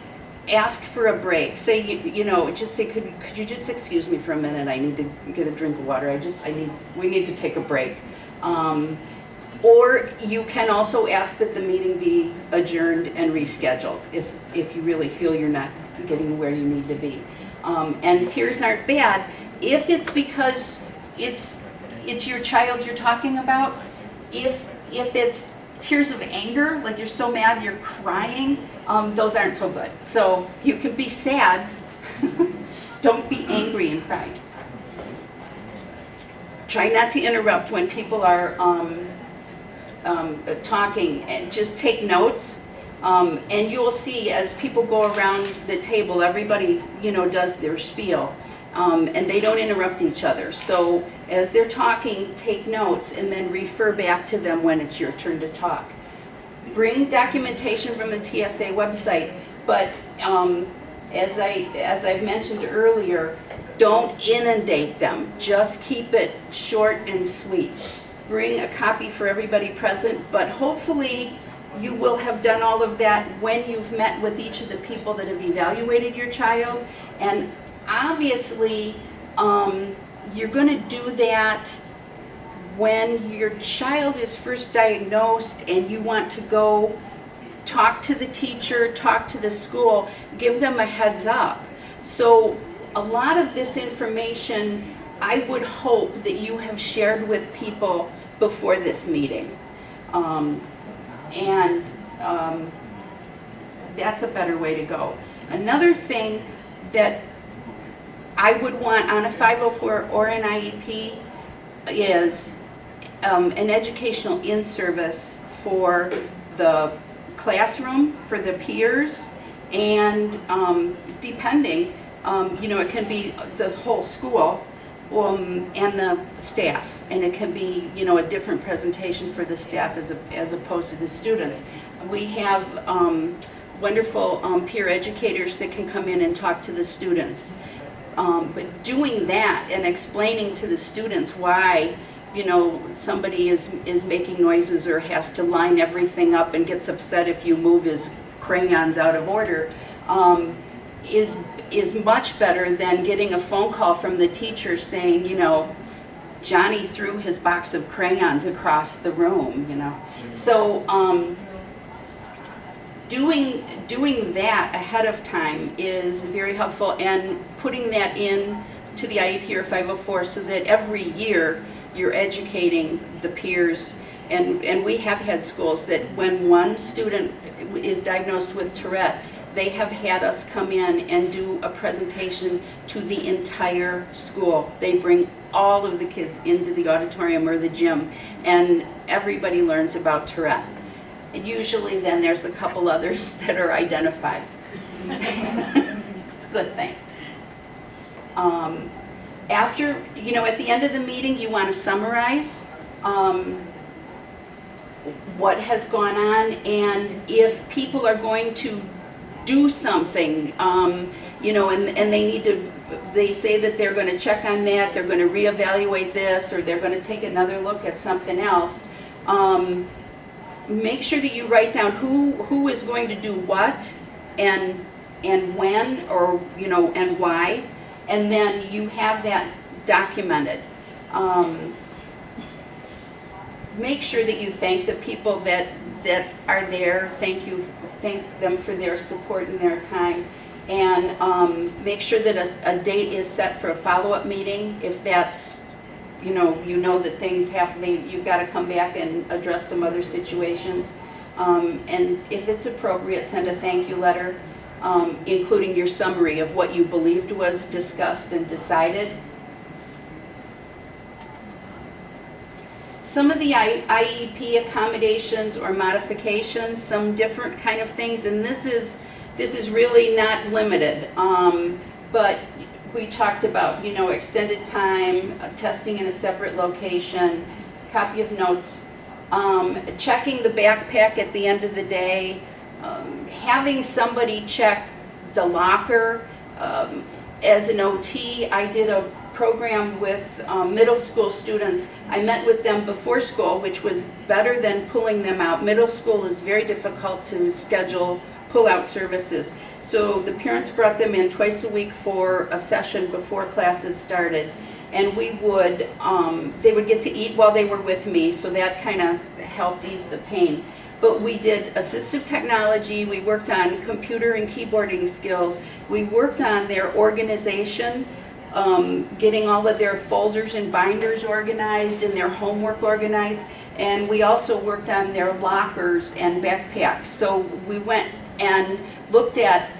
ask for a break. Say, just say, could you just excuse me for a minute? I need to get a drink of water. We need to take a break. Or you can also ask that the meeting be adjourned and rescheduled if you really feel you're not getting where you need to be. And tears aren't bad if it's because it's your child you're talking about. If it's tears of anger, like you're so mad you're crying, those aren't so good. So you can be sad, don't be angry and cry. Try not to interrupt when people are talking, and just take notes. And you will see as people go around the table, everybody, does their spiel, and they don't interrupt each other. So as they're talking, take notes and then refer back to them when it's your turn to talk. Bring documentation from the TSA website, but as I've mentioned earlier, don't inundate them. Just keep it short and sweet. Bring a copy for everybody present, but hopefully you will have done all of that when you've met with each of the people that have evaluated your child. And obviously, you're going to do that when your child is first diagnosed and you want to go talk to the teacher, talk to the school, give them a heads up. So a lot of this information I would hope that you have shared with people before this meeting. That's a better way to go. Another thing that I would want on a 504 or an IEP is an educational in-service for the classroom, for the peers, and depending, it can be the whole school and the staff, and it can be, a different presentation for the staff as opposed to the students. We have wonderful peer educators that can come in and talk to the students. But doing that and explaining to the students why, somebody is making noises or has to line everything up and gets upset if you move his crayons out of order, is much better than getting a phone call from the teacher saying, Johnny threw his box of crayons across the room, So doing that ahead of time is very helpful, and putting that in to the IEP or 504 so that every year you're educating the peers. And we have had schools that when one student is diagnosed with Tourette, they have had us come in and do a presentation to the entire school. They bring all of the kids into the auditorium or the gym, and everybody learns about Tourette. And usually then there's a couple others that are identified. It's a good thing. After, at the end of the meeting, you want to summarize what has gone on, and if people are going to do something, and they say that they're going to check on that, they're going to reevaluate this, or they're going to take another look at something else, make sure that you write down who is going to do what and when, or and why, and then you have that documented. Make sure that you thank the people that are there. Thank them for their support and their time, and make sure that a date is set for a follow-up meeting. If that's that things happen, you've got to come back and address some other situations. And if it's appropriate, send a thank you letter, including your summary of what you believed was discussed and decided. Some of the IEP accommodations or modifications, some different kind of things, and this is really not limited, but we talked about, extended time, testing in a separate location, copy of notes, checking the backpack at the end of the day, having somebody check the locker. As an OT, I did a program with middle school students. I met with them before school, which was better than pulling them out. Middle school is very difficult to schedule pull-out services. So the parents brought them in twice a week for a session before classes started. And we would, they would get to eat while they were with me, so that kind of helped ease the pain. But we did assistive technology, we worked on computer and keyboarding skills, we worked on their organization, getting all of their folders and binders organized and their homework organized, and we also worked on their lockers and backpacks. So we went and looked at,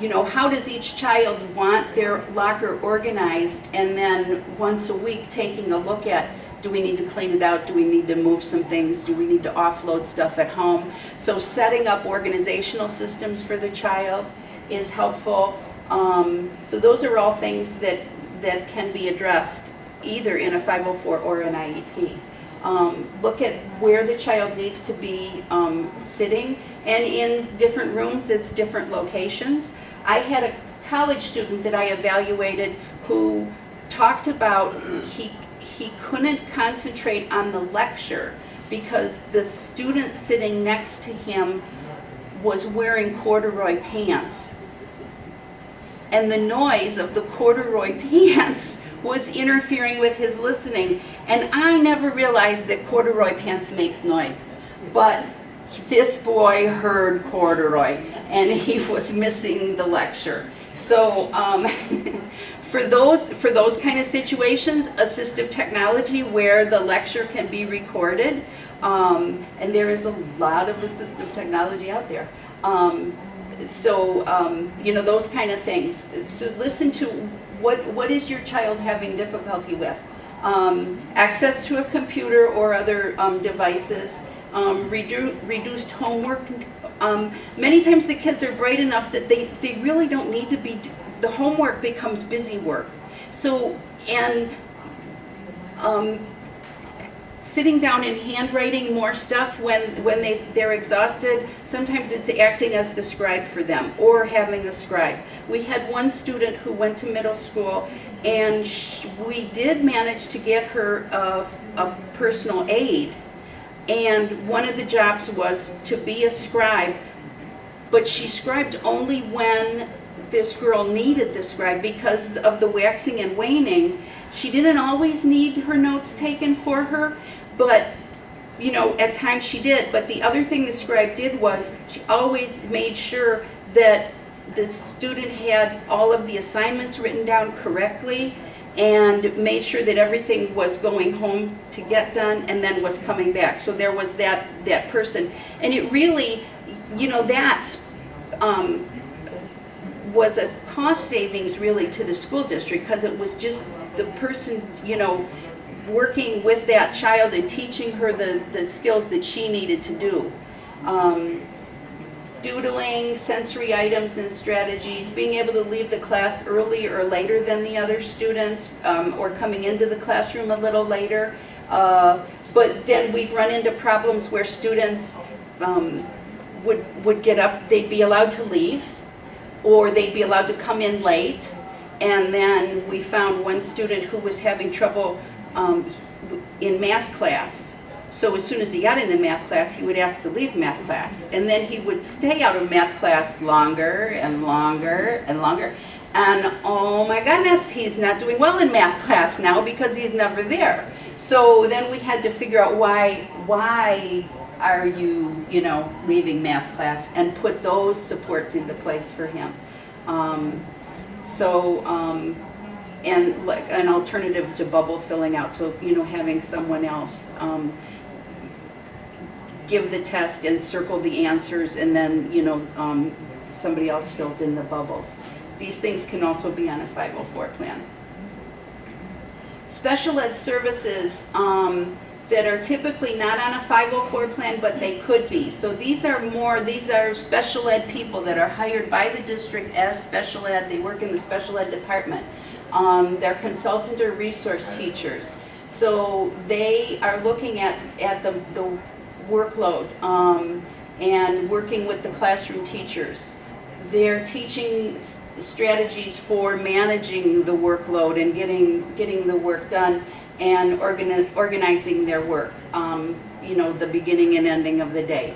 you know, how does each child want their locker organized, and then once a week taking a look at, do we need to clean it out, do we need to move some things, do we need to offload stuff at home. So setting up organizational systems for the child is helpful. So those are all things that can be addressed either in a 504 or an IEP. Look at where the child needs to be sitting, and in different rooms it's different locations. I had a college student that I evaluated who talked about he couldn't concentrate on the lecture because the student sitting next to him was wearing corduroy pants. And the noise of the corduroy pants was interfering with his listening. And I never realized that corduroy pants makes noise. But this boy heard corduroy and he was missing the lecture. So for those kind of situations, assistive technology where the lecture can be recorded, and there is a lot of assistive technology out there. You know, those kind of things. So listen to what is your child having difficulty with. Access to a computer or other devices, reduced homework. Many times the kids are bright enough that they really don't need to be, the homework becomes busy work. So, and sitting down and handwriting more stuff when they're exhausted, sometimes it's acting as the scribe for them or having a scribe. We had one student who went to middle school and we did manage to get her a personal aide, and one of the jobs was to be a scribe, but she scribed only when this girl needed the scribe because of the waxing and waning. She didn't always need her notes taken for her, but you know, at times she did. But the other thing the scribe did was she always made sure that the student had all of the assignments written down correctly and made sure that everything was going home to get done and then was coming back. So there was that person. And it really, you know, that was a cost savings really to the school district because it was just the person, you know, working with that child and teaching her the skills that she needed to do. Doodling, sensory items and strategies, being able to leave the class early or later than the other students, or coming into the classroom a little later. But then we've run into problems where students would get up, they'd be allowed to leave, or they'd be allowed to come in late. And then we found one student who was having trouble in math class. So as soon as he got into math class, he would ask to leave math class. And then he would stay out of math class longer and longer and longer. And oh my goodness, he's not doing well in math class now because he's never there. So then we had to figure out why are you, you know, leaving math class, and put those supports into place for him. And like an alternative to bubble filling out, so you know, having someone else give the test and circle the answers, and then you know, somebody else fills in the bubbles. These things can also be on a 504 plan. Special ed services that are typically not on a 504 plan, but they could be. So these are special ed people that are hired by the district as special ed. They work in the special ed department. They're consultant or resource teachers. So they are looking at the workload and working with the classroom teachers. They're teaching strategies for managing the workload and getting the work done, and organizing their work, you know, the beginning and ending of the day.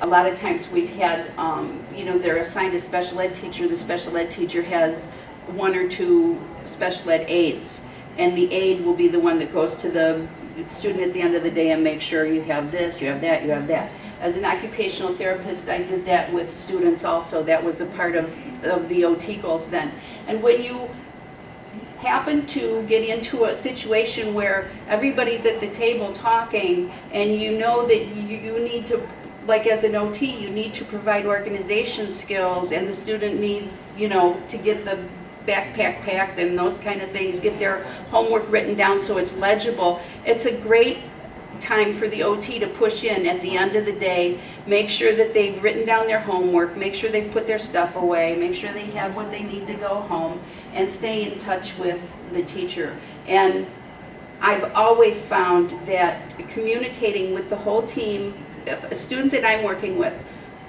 a lot of times we've had, they're assigned a special ed teacher. The special ed teacher has 1 or 2 special ed aides, and the aide will be the one that goes to the student at the end of the day and make sure you have this, you have that, you have that. As an occupational therapist, I did that with students also. That was a part of the OT goals then. And when you happen to get into a situation where everybody's at the table talking and you know that you need to, like as an OT, you need to provide organization skills, and the student needs, to get the backpack packed and those kind of things, get their homework written down so it's legible. It's a great time for the OT to push in at the end of the day, make sure that they've written down their homework, make sure they've put their stuff away, make sure they have what they need to go home, and stay in touch with the teacher. And I've always found that communicating with the whole team, if a student that I'm working with,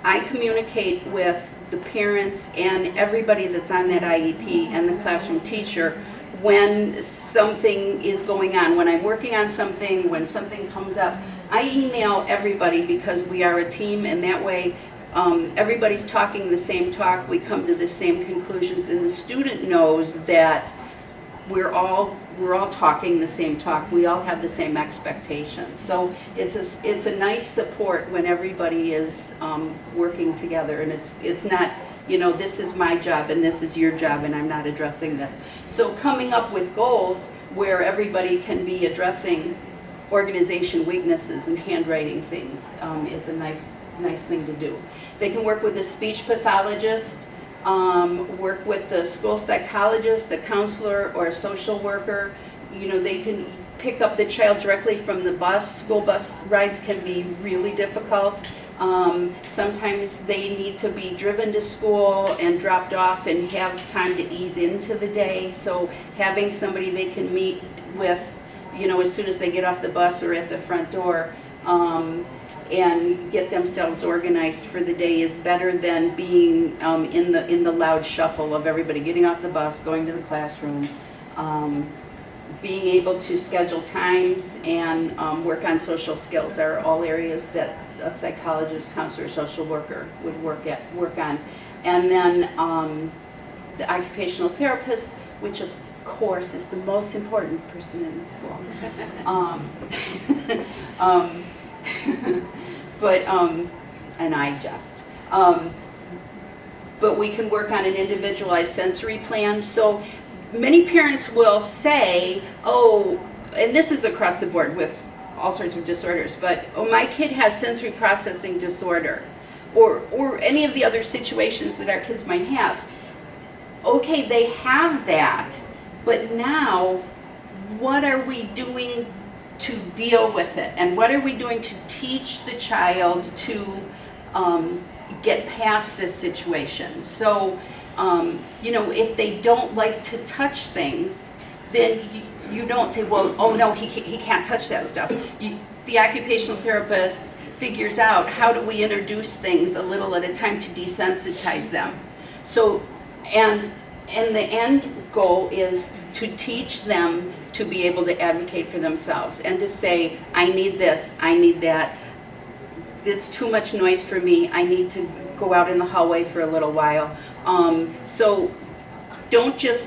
I communicate with the parents and everybody that's on that IEP and the classroom teacher when something is going on. When I'm working on something, when something comes up, I email everybody because we are a team, and that way everybody's talking the same talk, we come to the same conclusions, and the student knows that we're all talking the same talk, we all have the same expectations. So it's a nice support when everybody is working together, and it's not, this is my job and this is your job and I'm not addressing this. So coming up with goals where everybody can be addressing organization weaknesses and handwriting things is a nice thing to do. They can work with a speech pathologist, work with the school psychologist, a counselor, or a social worker. They can pick up the child directly from the bus. School bus rides can be really difficult. Sometimes they need to be driven to school and dropped off and have time to ease into the day. So having somebody they can meet with, as soon as they get off the bus or at the front door, and get themselves organized for the day is better than being in the loud shuffle of everybody getting off the bus, going to the classroom. Being able to schedule times and work on social skills are all areas that a psychologist, counselor, social worker would work on. And then the occupational therapist, which of course is the most important person in the school. And I just. But we can work on an individualized sensory plan. So many parents will say, oh, and this is across the board with all sorts of disorders, but oh, my kid has sensory processing disorder, or any of the other situations that our kids might have. Okay, they have that, but now what are we doing to deal with it? And what are we doing to teach the child to get past this situation? So, if they don't like to touch things, then you don't say, well, oh no, he can't touch that stuff. The occupational therapist figures out how do we introduce things a little at a time to desensitize them. So, and the end goal is to teach them to be able to advocate for themselves and to say, I need this, I need that. It's too much noise for me. I need to go out in the hallway for a little while. So don't just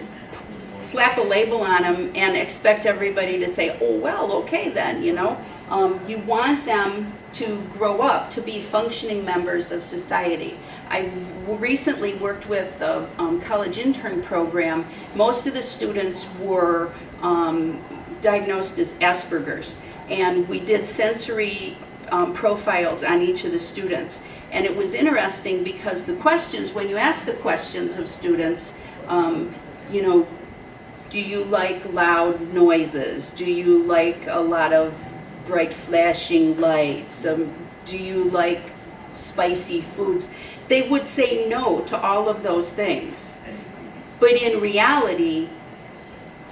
slap a label on them and expect everybody to say, oh, well, okay then, you want them to grow up to be functioning members of society. I recently worked with a college intern program. Most of the students were diagnosed as Asperger's, and we did sensory profiles on each of the students. And it was interesting because the questions, when you ask the questions of students, do you like loud noises? Do you like a lot of bright flashing lights? Do you like spicy foods? They would say no to all of those things. But in reality,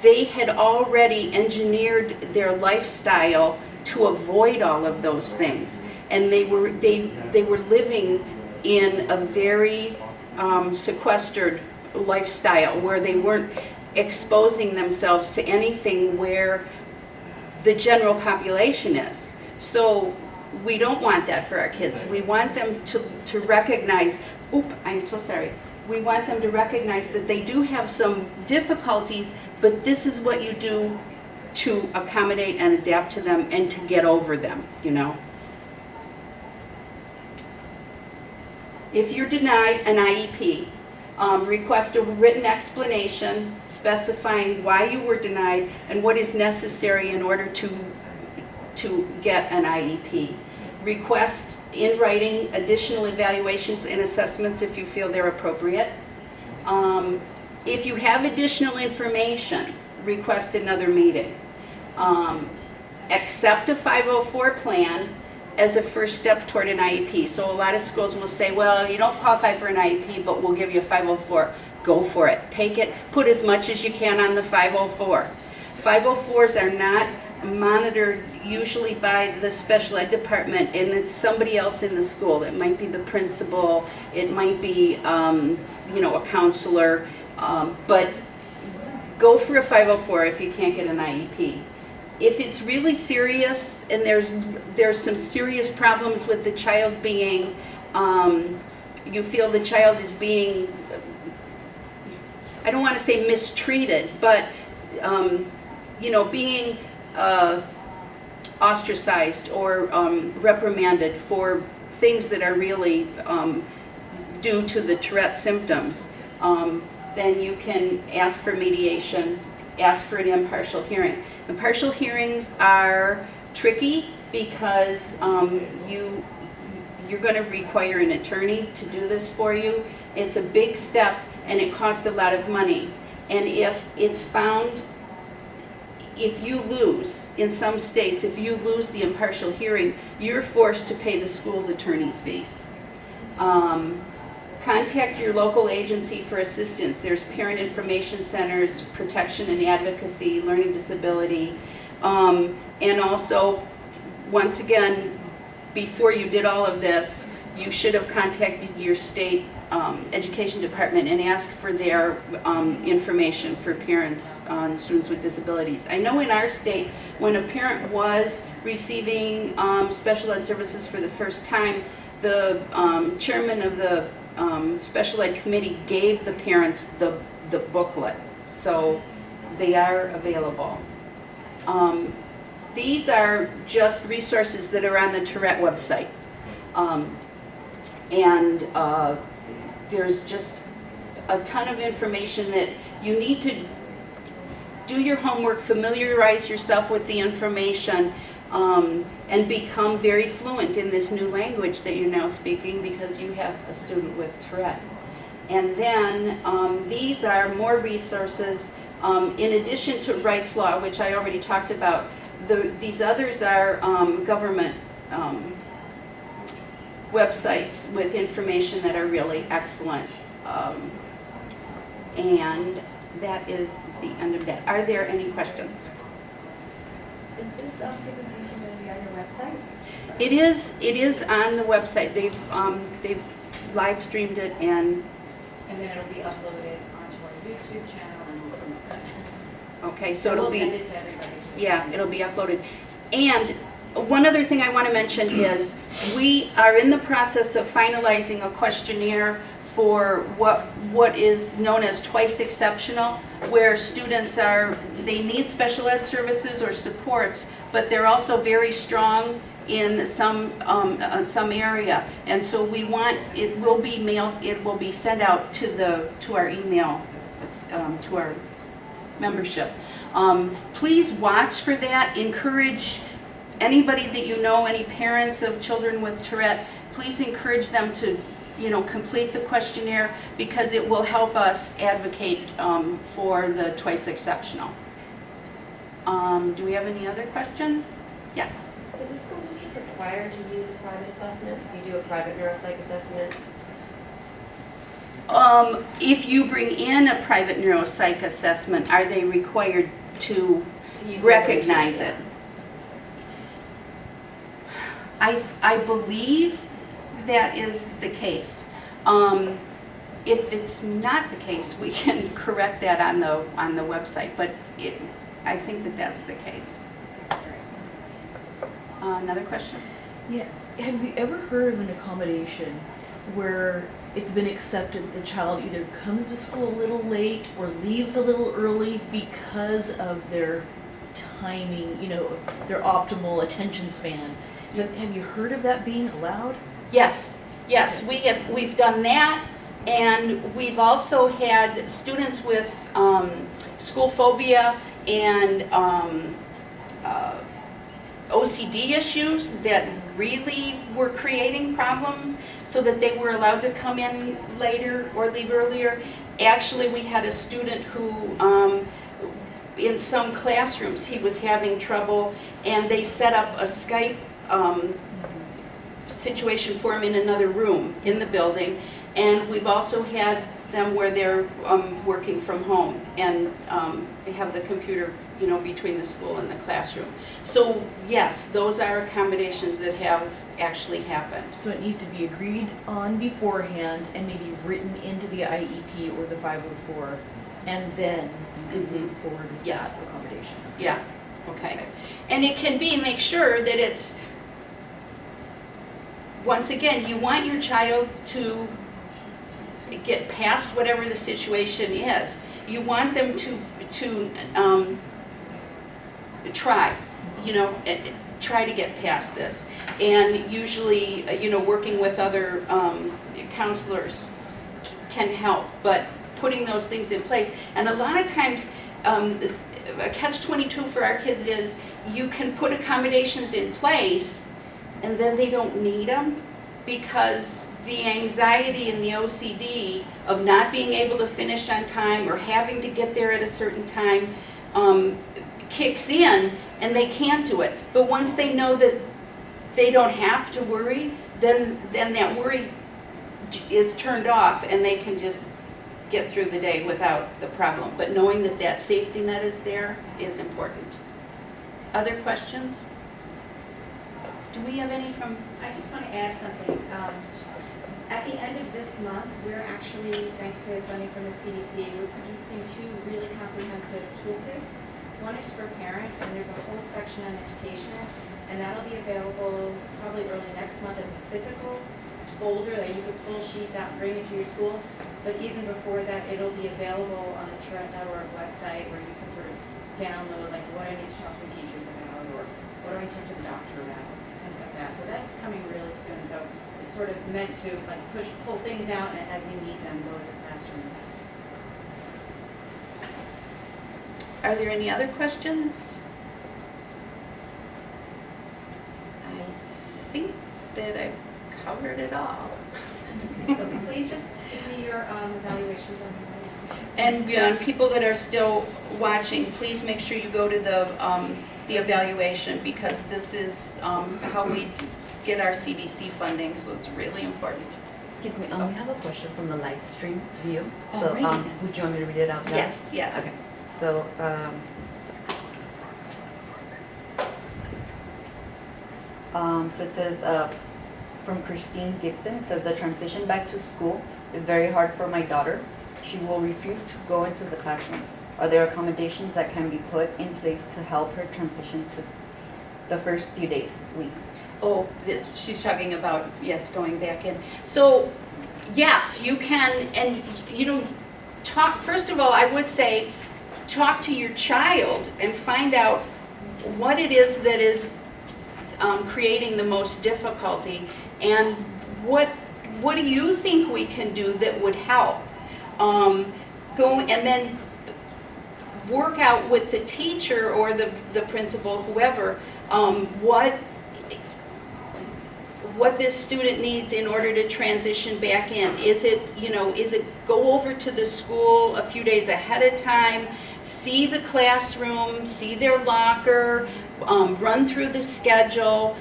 they had already engineered their lifestyle to avoid all of those things. And they were living in a very sequestered lifestyle where they weren't exposing themselves to anything where the general population is. So We don't want that for our kids. We want them to recognize, I'm so sorry. We want them to recognize that they do have some difficulties, but this is what you do to accommodate and adapt to them and to get over them, you know. If you're denied an IEP, request a written explanation specifying why you were denied and what is necessary in order to get an IEP. Request in writing additional evaluations and assessments if you feel they're appropriate. If you have additional information, request another meeting. Accept a 504 plan as a first step toward an IEP. So a lot of schools will say, well, you don't qualify for an IEP, but we'll give you a 504. Go for it. Take it. Put as much as you can on the 504. 504s are not monitored usually by the special ed department, and it's somebody else in the school. It might be the principal. It might be, a counselor. But go for a 504 if you can't get an IEP. If it's really serious and there's some serious problems with the child being, you feel the child is being, I don't want to say mistreated, but being ostracized or reprimanded for things that are really due to the Tourette symptoms, then you can ask for mediation, ask for an impartial hearing. Impartial hearings are tricky because you're going to require an attorney to do this for you. It's a big step and it costs a lot of money. And if it's found, if you lose, in some states, if you lose the impartial hearing, you're forced to pay the school's attorney's fees. Contact your local agency for assistance. There's parent information centers, protection and advocacy, learning disability, and also, once again, before you did all of this, you should have contacted your state education department and asked for their information for parents on students with disabilities. I know in our state, when a parent was receiving special ed services for the first time, the chairman of the special ed committee gave the parents the booklet, so they are available. These are just resources that are on the Tourette website, and there's just a ton of information that you need to do your homework, familiarize yourself with the information, and become very fluent in this new language that you're now speaking because you have a student with Tourette. And then these are more resources in addition to Rights Law, which I already talked about. These others are government websites with information that are really excellent. And that is the end of that. Are there any questions? Is this presentation going to be on your website? It is on the website. They've live streamed it, and And then it'll be uploaded onto our YouTube channel and okay, so it'll we'll be, send it to everybody. yeah, it'll be uploaded. And one other thing I want to mention is we are in the process of finalizing a questionnaire for what is known as twice exceptional, where students they need special ed services or supports, but they're also very strong in some area. And so it will be mailed, it will be sent out to our email, to our membership. Please watch for that. Encourage anybody that you know, any parents of children with Tourette, please encourage them to complete the questionnaire because it will help us advocate for the twice exceptional. Do we have any other questions? Yes. Is the school district required to use a private assessment if you do a private neuropsych assessment? If you bring in a private neuropsych assessment, are they required to use recognize it? I believe that is the case. If it's not the case, we can correct that on the website, but I think that that's the case. Another question? Yeah, have you ever heard of an accommodation where it's been accepted the child either comes to school a little late or leaves a little early because of their timing, their optimal attention span? Have you heard of that being allowed? Yes, we've done that, and we've also had students with school phobia and OCD issues that really were creating problems, so that they were allowed to come in later or leave earlier. Actually, we had a student who, in some classrooms, he was having trouble, and they set up a Skype situation for him in another room in the building. And we've also had them where they're working from home and they have the computer, between the school and the classroom. So yes, those are accommodations that have actually happened. So it needs to be agreed on beforehand and maybe written into the IEP or the 504, and then move forward with Yes. that accommodation. Yeah, okay. And it can be, make sure that it's, once again, you want your child to get past whatever the situation is. You want them to try, try to get past this. And usually, working with other counselors can help, but putting those things in place. And a lot of times, a catch-22 for our kids is you can put accommodations in place and then they don't need them because the anxiety and the OCD of not being able to finish on time or having to get there at a certain time kicks in and they can't do it. But once they know that they don't have to worry, then that worry is turned off and they can just get through the day without the problem. But knowing that that safety net is there is important. Other questions? Do we have any from? I just want to add something. At the end of this month, we're actually, thanks to funding from the CDC, we're producing 2 really comprehensive toolkits. One is for parents, and there's a whole section on education, and that'll be available probably early next month as a physical folder that you could pull sheets out and bring it to your school. But even before that, it'll be available on the Tourette.org website where you can sort of download, like, what I need to talk to teachers about, or what do I need to talk to the doctor about, things like that. So that's coming really soon. So it's sort of meant to, like, pull things out, and as you need them, go to the classroom. Are there any other questions? I think that I've covered it all. So please just give me your evaluations on the And people that are still watching, please make sure you go to the evaluation because this is how we get our CDC funding, so it's really important. Excuse me, we have a question from the live stream view. Oh, So, right. would you want me to read it out loud? Yes, yes. Okay, so, so it says, from Christine Gibson, it says, the transition back to school is very hard for my daughter. She will refuse to go into the classroom. Are there accommodations that can be put in place to help her transition to the first few days, weeks? Oh, she's talking about, yes, going back in. So, yes, you can, and, talk, first of all, I would say, talk to your child and find out what it is that is creating the most difficulty and what do you think we can do that would help? Go and then work out with the teacher or the principal, whoever, what this student needs in order to transition back in. Is it go over to the school a few days ahead of time, see the classroom, see their locker, run through the schedule,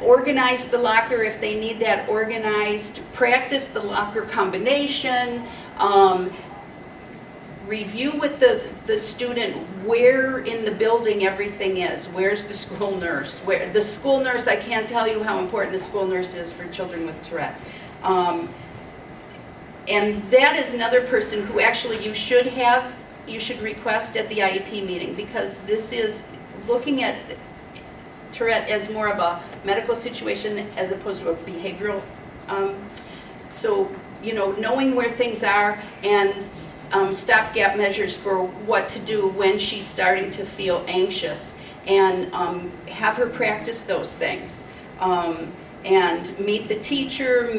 organize the locker if they need that organized, practice the locker combination, review with the student where in the building everything is. Where's the school nurse? Where the school nurse, I can't tell you how important the school nurse is for children with Tourette. And that is another person who actually you should request at the IEP meeting, because this is looking at Tourette as more of a medical situation as opposed to a behavioral. So, knowing where things are and stopgap measures for what to do when she's starting to feel anxious, and have her practice those things. And meet the teacher,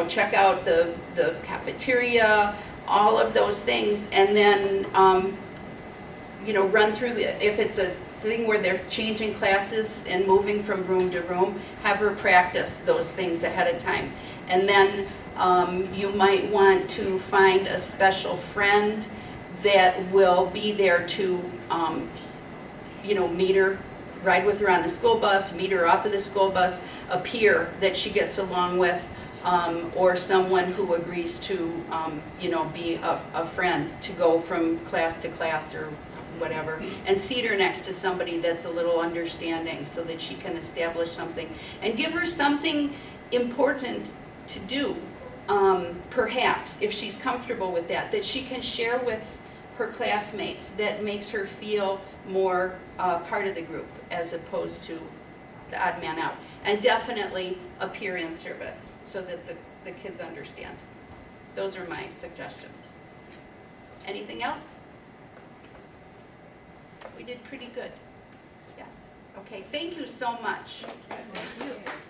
check out the cafeteria, all of those things, and then, run through, if it's a thing where they're changing classes and moving from room to room, have her practice those things ahead of time. And then you might want to find a special friend that will be there to, meet her, ride with her on the school bus, meet her off of the school bus, a peer that she gets along with, or someone who agrees to, be a friend to go from class to class or whatever, and seat her next to somebody that's a little understanding so that she can establish something. And give her something important to do, perhaps, if she's comfortable with that she can share with her classmates that makes her feel more part of the group as opposed to the odd man out. And definitely a peer in service so that the kids understand. Those are my suggestions. Anything else? We did pretty good. Yes. Okay, thank you so much. Thank you.